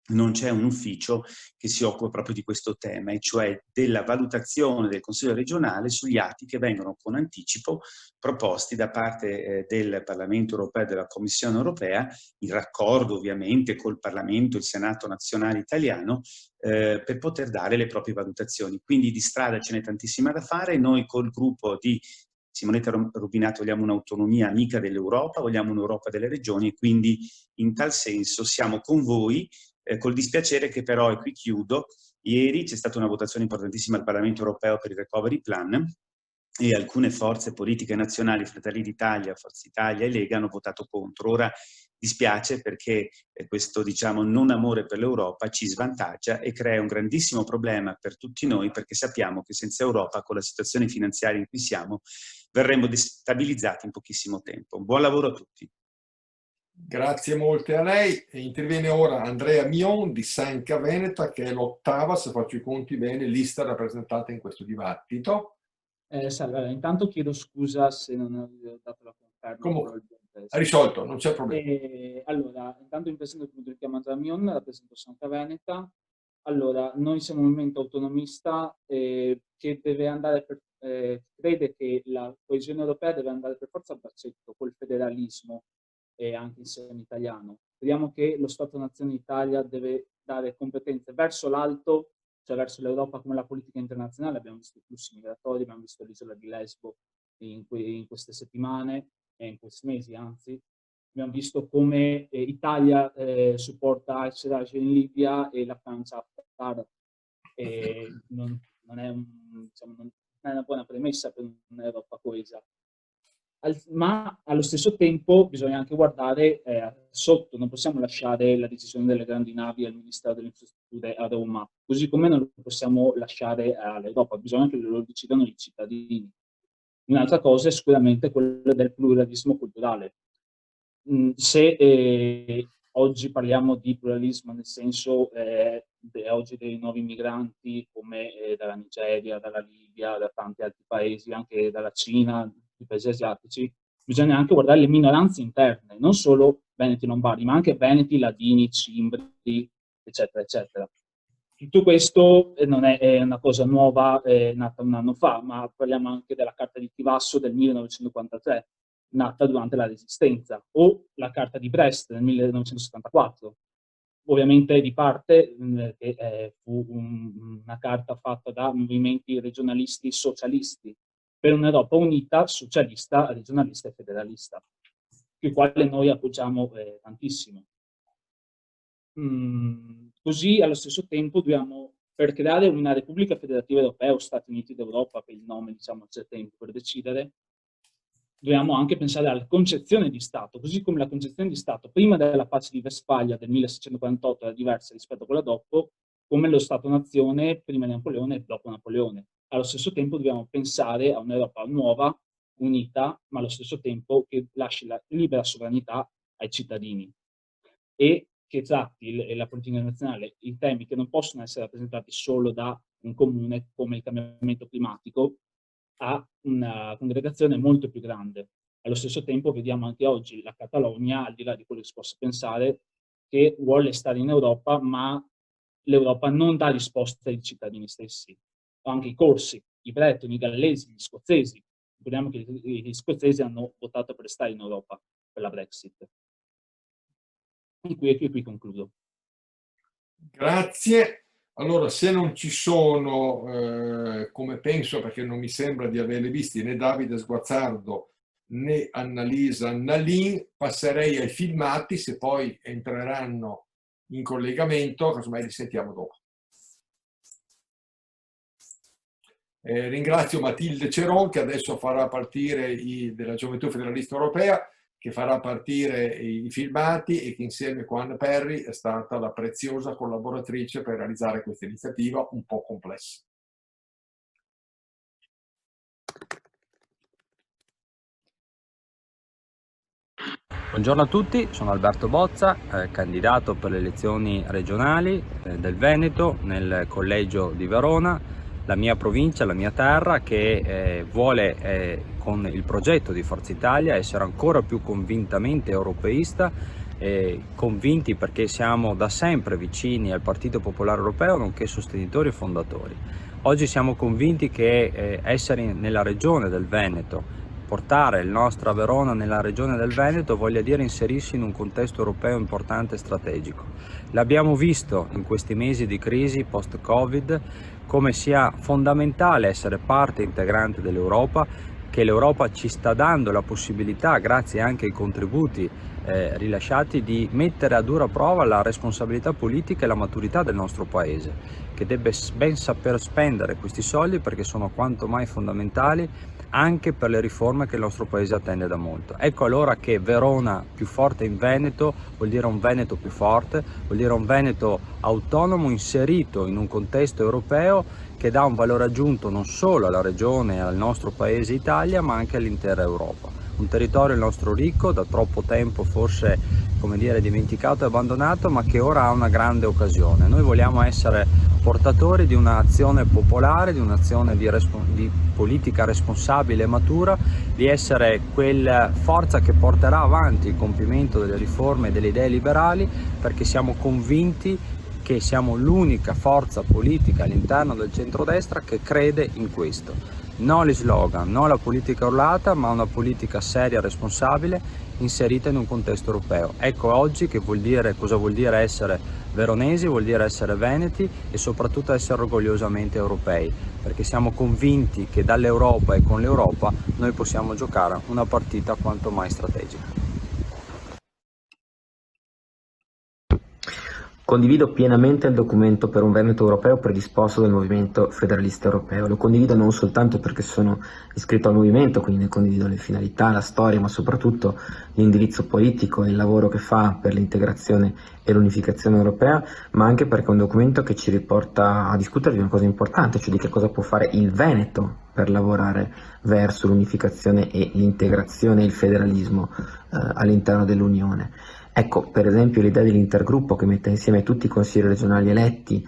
non c'è un ufficio che si occupa proprio di questo tema, e cioè della valutazione del Consiglio regionale sugli atti che vengono con anticipo proposti da parte del Parlamento europeo e della Commissione europea, in raccordo ovviamente col Parlamento e il Senato nazionale italiano, per poter dare le proprie valutazioni. Quindi di strada ce n'è tantissima da fare. Noi col gruppo di Simonetta Rubinato vogliamo un'autonomia amica dell'Europa, vogliamo un'Europa delle regioni, e quindi in tal senso siamo con voi, col dispiacere che però, e qui chiudo, ieri c'è stata una votazione importantissima al Parlamento europeo per il recovery plan e alcune forze politiche nazionali, Fratelli d'Italia, Forza Italia e Lega, hanno votato contro. Ora dispiace perché questo, diciamo, non amore per l'Europa ci svantaggia e crea un grandissimo problema per tutti noi, perché sappiamo che senza Europa, con la situazione finanziaria in cui siamo, verremo destabilizzati in pochissimo tempo. Buon lavoro a tutti. Grazie molte a lei. E interviene ora Andrea Mion di Sanca Veneta, che è l'8ª, se faccio i conti bene, lista rappresentata in questo dibattito. Salve, intanto chiedo scusa se non ho dato la conferma. Comunque, ha risolto, non c'è problema. Allora, intanto mi presento, come ho chiamato Mion, rappresento Sanca Veneta. Allora, noi siamo un movimento autonomista che deve andare crede che la coesione europea deve andare per forza a braccetto col federalismo e anche in seno italiano. Crediamo che lo Stato-Nazione Italia deve dare competenze verso l'alto, cioè verso l'Europa, come la politica internazionale. Abbiamo visto i flussi migratori, abbiamo visto l'isola di Lesbo in queste settimane e in questi mesi, anzi. Abbiamo visto come Italia supporta al-Serraj in Libia e la Francia Haftar. Non è una buona premessa per un'Europa coesa. Ma allo stesso tempo bisogna anche guardare sotto, non possiamo lasciare la decisione delle grandi navi al Ministero delle Infrastrutture a Roma, così come non lo possiamo lasciare all'Europa, bisogna che lo decidano i cittadini. Un'altra cosa è sicuramente quella del pluralismo culturale. Se oggi parliamo di pluralismo nel senso oggi dei nuovi migranti come dalla Nigeria, dalla Libia, da tanti altri paesi, anche dalla Cina, i paesi asiatici, bisogna anche guardare le minoranze interne, non solo veneti lombardi, ma anche veneti, ladini, cimbri, eccetera, eccetera. Tutto questo non è una cosa nuova, nata un anno fa, ma parliamo anche della Carta di Chivasso del 1943, nata durante la Resistenza, o la Carta di Brest del 1974, ovviamente di parte, che fu una carta fatta da movimenti regionalisti socialisti, per un'Europa unita, socialista, regionalista e federalista, il quale noi appoggiamo tantissimo. Così, allo stesso tempo, per creare una Repubblica Federativa Europea o Stati Uniti d'Europa, per il nome, diciamo, c'è tempo per decidere, dobbiamo anche pensare alla concezione di Stato, così come la concezione di Stato prima della pace di Westfalia del 1648 era diversa rispetto a quella dopo, come lo Stato-nazione prima di Napoleone e dopo Napoleone. Allo stesso tempo dobbiamo pensare a un'Europa nuova, unita, ma allo stesso tempo che lasci la libera sovranità ai cittadini e che tratti la politica nazionale i temi che non possono essere rappresentati solo da un comune come il cambiamento climatico, a una congregazione molto più grande. Allo stesso tempo vediamo anche oggi la Catalogna, al di là di quello che si possa pensare, che vuole stare in Europa, ma l'Europa non dà risposte ai cittadini stessi. Anche i corsi, i bretoni, i gallesi, gli scozzesi. Ricordiamo che gli scozzesi hanno votato per stare in Europa, per la Brexit. E qui concludo. Grazie. Allora, se non ci sono, come penso, perché non mi sembra di averli visti, né Davide Sguazzardo né Annalisa Nalin, passerei ai filmati, se poi entreranno in collegamento, casomai li sentiamo dopo. Ringrazio Matilde Ceron, che adesso farà partire della Gioventù Federalista Europea, che farà partire i filmati e che insieme con Anne Perry è stata la preziosa collaboratrice per realizzare questa iniziativa un po' complessa. Buongiorno a tutti, sono Alberto Bozza, candidato per le elezioni regionali del Veneto nel collegio di Verona, la mia provincia, la mia terra, che vuole con il progetto di Forza Italia essere ancora più convintamente europeista, convinti perché siamo da sempre vicini al Partito Popolare Europeo, nonché sostenitori e fondatori. Oggi siamo convinti che essere nella regione del Veneto, portare il nostro Verona nella regione del Veneto voglia dire inserirsi in un contesto europeo importante e strategico. L'abbiamo visto in questi mesi di crisi post-Covid come sia fondamentale essere parte integrante dell'Europa, che l'Europa ci sta dando la possibilità, grazie anche ai contributi rilasciati, di mettere a dura prova la responsabilità politica e la maturità del nostro Paese, che deve ben saper spendere questi soldi perché sono quanto mai fondamentali anche per le riforme che il nostro Paese attende da molto. Ecco allora che Verona più forte in Veneto vuol dire un Veneto più forte, vuol dire un Veneto autonomo inserito in un contesto europeo che dà un valore aggiunto non solo alla regione e al nostro Paese Italia, ma anche all'intera Europa. Un territorio il nostro ricco, da troppo tempo forse, come dire, dimenticato e abbandonato, ma che ora ha una grande occasione. Noi vogliamo essere portatori di un'azione popolare, di un'azione di politica responsabile e matura, di essere quella forza che porterà avanti il compimento delle riforme e delle idee liberali, perché siamo convinti che siamo l'unica forza politica all'interno del centrodestra che crede in questo. No gli slogan, no la politica urlata, ma una politica seria e responsabile inserita in un contesto europeo. Ecco oggi che vuol dire, cosa vuol dire essere veronesi, vuol dire essere veneti e soprattutto essere orgogliosamente europei, perché siamo convinti che dall'Europa e con l'Europa noi possiamo giocare una partita quanto mai strategica. Condivido pienamente il documento per un Veneto europeo predisposto dal Movimento Federalista Europeo. Lo condivido non soltanto perché sono iscritto al movimento, quindi ne condivido le finalità, la storia, ma soprattutto l'indirizzo politico e il lavoro che fa per l'integrazione e l'unificazione europea, ma anche perché è un documento che ci riporta a discutere di una cosa importante, cioè di che cosa può fare il Veneto per lavorare verso l'unificazione e l'integrazione e il federalismo all'interno dell'Unione. Ecco, per esempio, l'idea dell'intergruppo che mette insieme tutti i consigli regionali eletti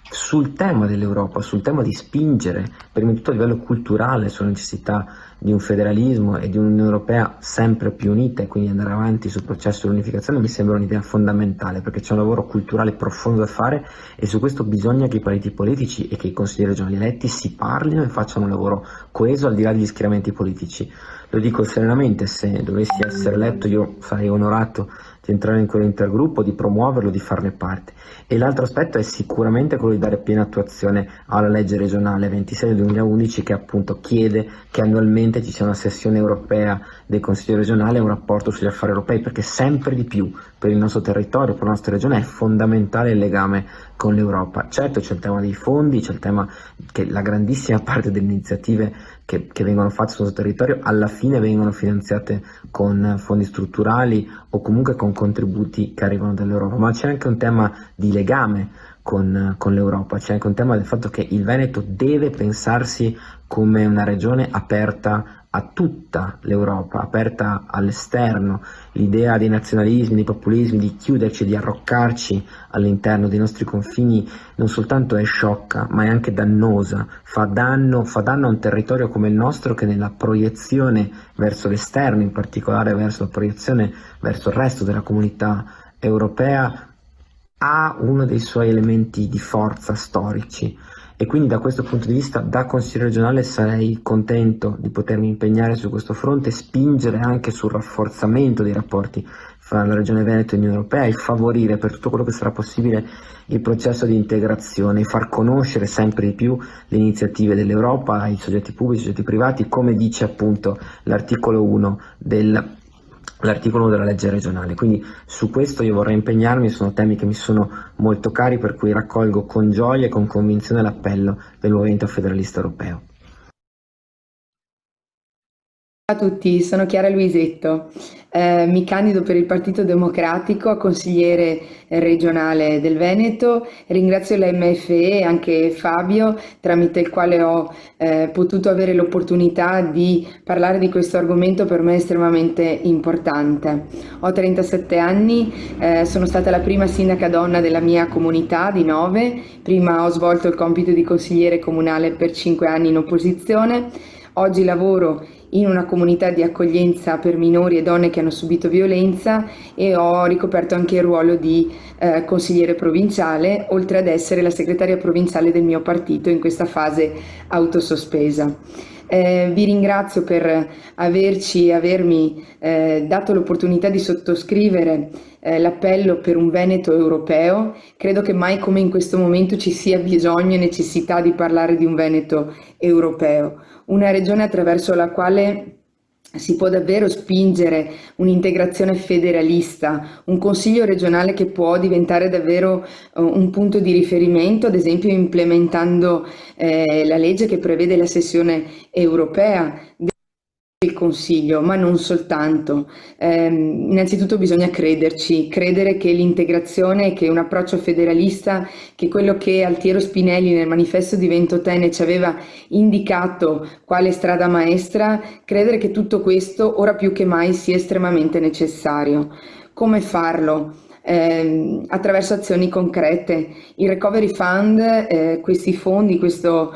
sul tema dell'Europa, sul tema di spingere, prima di tutto a livello culturale, sulla necessità di un federalismo e di un'Unione Europea sempre più unita e quindi andare avanti sul processo di unificazione, mi sembra un'idea fondamentale, perché c'è un lavoro culturale profondo da fare e su questo bisogna che i partiti politici e che i consigli regionali eletti si parlino e facciano un lavoro coeso al di là degli schieramenti politici. Lo dico serenamente, se dovessi essere eletto io sarei onorato di entrare in quell'intergruppo, di promuoverlo, di farne parte. E l'altro aspetto è sicuramente quello di dare piena attuazione alla legge regionale 26 del 2011 che appunto chiede che annualmente ci sia una sessione europea del Consiglio regionale e un rapporto sugli affari europei, perché sempre di più per il nostro territorio, per la nostra regione è fondamentale il legame con l'Europa. Certo c'è il tema dei fondi, c'è il tema che la grandissima parte delle iniziative che vengono fatte sul nostro territorio alla fine vengono finanziate con fondi strutturali o comunque con contributi che arrivano dall'Europa, ma c'è anche un tema di legame con l'Europa, c'è anche un tema del fatto che il Veneto deve pensarsi come una regione aperta a tutta l'Europa, aperta all'esterno. L'idea dei nazionalismi, dei populismi, di chiuderci, di arroccarci all'interno dei nostri confini non soltanto è sciocca, ma è anche dannosa, fa danno a un territorio come il nostro che nella proiezione verso l'esterno, in particolare verso la proiezione verso il resto della comunità europea, ha uno dei suoi elementi di forza storici. E quindi da questo punto di vista, da consigliere regionale, sarei contento di potermi impegnare su questo fronte, spingere anche sul rafforzamento dei rapporti fra la Regione Veneto e l'Unione Europea e favorire per tutto quello che sarà possibile il processo di integrazione, far conoscere sempre di più le iniziative dell'Europa ai soggetti pubblici, ai soggetti privati, come dice appunto l'articolo 1 della legge regionale. Quindi su questo io vorrei impegnarmi, sono temi che mi sono molto cari, per cui raccolgo con gioia e con convinzione l'appello del Movimento Federalista Europeo. Ciao a tutti, sono Chiara Luisetto, mi candido per il Partito Democratico a consigliere regionale del Veneto. Ringrazio la MFE e anche Fabio, tramite il quale ho potuto avere l'opportunità di parlare di questo argomento per me estremamente importante. Ho 37 anni, sono stata la prima sindaca donna della mia comunità di Nove, prima ho svolto il compito di consigliere comunale per 5 anni in opposizione, oggi lavoro in una comunità di accoglienza per minori e donne che hanno subito violenza e ho ricoperto anche il ruolo di consigliere provinciale, oltre ad essere la segretaria provinciale del mio partito in questa fase autosospesa. Vi ringrazio per avermi dato l'opportunità di sottoscrivere l'appello per un Veneto europeo. Credo che mai come in questo momento ci sia bisogno e necessità di parlare di un Veneto europeo, una regione attraverso la quale si può davvero spingere un'integrazione federalista, un consiglio regionale che può diventare davvero un punto di riferimento, ad esempio implementando la legge che prevede la sessione europea del Consiglio, ma non soltanto. Innanzitutto bisogna crederci, credere che l'integrazione, che un approccio federalista, che quello che Altiero Spinelli nel manifesto di Ventotene ci aveva indicato quale strada maestra, credere che tutto questo ora più che mai sia estremamente necessario. Come farlo? Attraverso azioni concrete. Il Recovery Fund, questi fondi, questo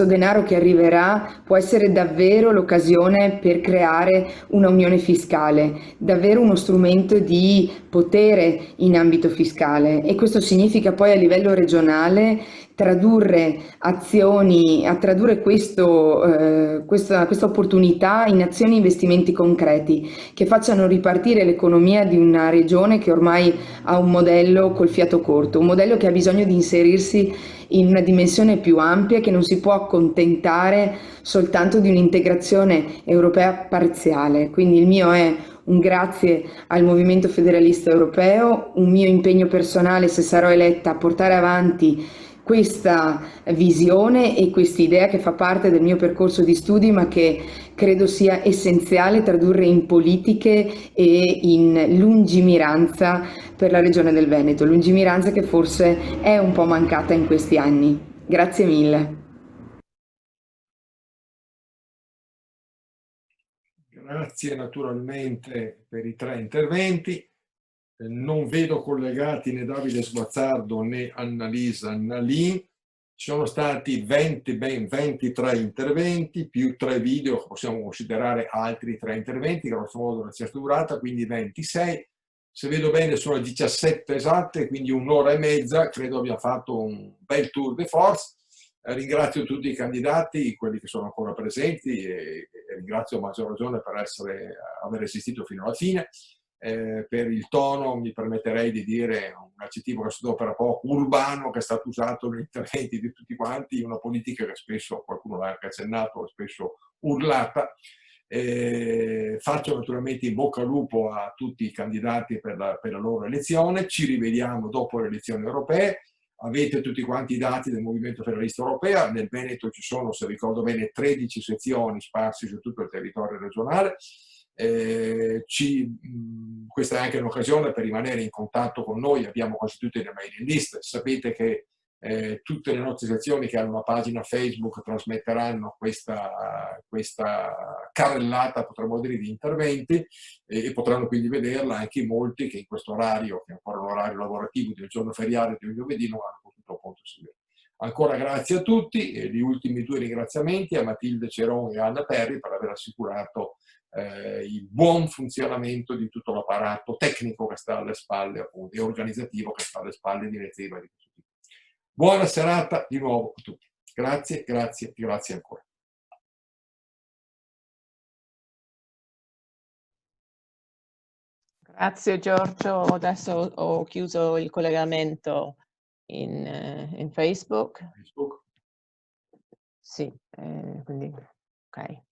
denaro che arriverà può essere davvero l'occasione per creare una unione fiscale, davvero uno strumento di potere in ambito fiscale, e questo significa poi a livello regionale tradurre azioni, questa opportunità in azioni e investimenti concreti che facciano ripartire l'economia di una regione che ormai ha un modello col fiato corto, un modello che ha bisogno di inserirsi in una dimensione più ampia, che non si può accontentare soltanto di un'integrazione europea parziale. Quindi il mio è un grazie al Movimento Federalista Europeo, un mio impegno personale, se sarò eletta, a portare avanti questa visione e quest'idea che fa parte del mio percorso di studi, ma che credo sia essenziale tradurre in politiche e in lungimiranza per la regione del Veneto, lungimiranza che forse è un po' mancata in questi anni. Grazie mille. Grazie naturalmente per i 3 interventi. Non vedo collegati né Davide Sguazzardo né Annalisa Nalin. Ci sono stati ben 23 interventi, più 3 video, possiamo considerare altri 3 interventi, grosso modo la stessa durata, quindi 26. Se vedo bene sono 17 esatte, quindi un'ora e mezza, credo abbia fatto un bel tour de force. Ringrazio tutti i candidati, quelli che sono ancora presenti, e ringrazio a maggior ragione per aver resistito fino alla fine. Per il tono mi permetterei di dire un aggettivo che si adopera poco, urbano, che è stato usato negli interventi di tutti quanti, una politica che spesso, qualcuno l'ha anche accennato, spesso urlata. Faccio naturalmente in bocca al lupo a tutti i candidati per la loro elezione. Ci rivediamo dopo le elezioni europee. Avete tutti quanti i dati del Movimento Federalista Europeo. Nel Veneto ci sono, se ricordo bene, 13 sezioni sparse su tutto il territorio regionale. Questa è anche un'occasione per rimanere in contatto con noi. Abbiamo quasi tutte le mailing list. Sapete che tutte le nostre sezioni che hanno una pagina Facebook trasmetteranno questa carrellata, potremmo dire, di interventi, e potranno quindi vederla anche molti che in questo orario, che è ancora un orario lavorativo del giorno feriale del giovedì, non hanno potuto appunto seguire. Ancora grazie a tutti, e gli ultimi 2 ringraziamenti a Matilde Ceron e a Anna Perri per aver assicurato il buon funzionamento di tutto l'apparato tecnico che sta alle spalle, appunto, e organizzativo che sta alle spalle di iniziativa di questo tipo. Buona serata di nuovo a tutti. Grazie, grazie, grazie ancora. Grazie Giorgio, adesso ho chiuso il collegamento in Facebook. Sì, quindi ok.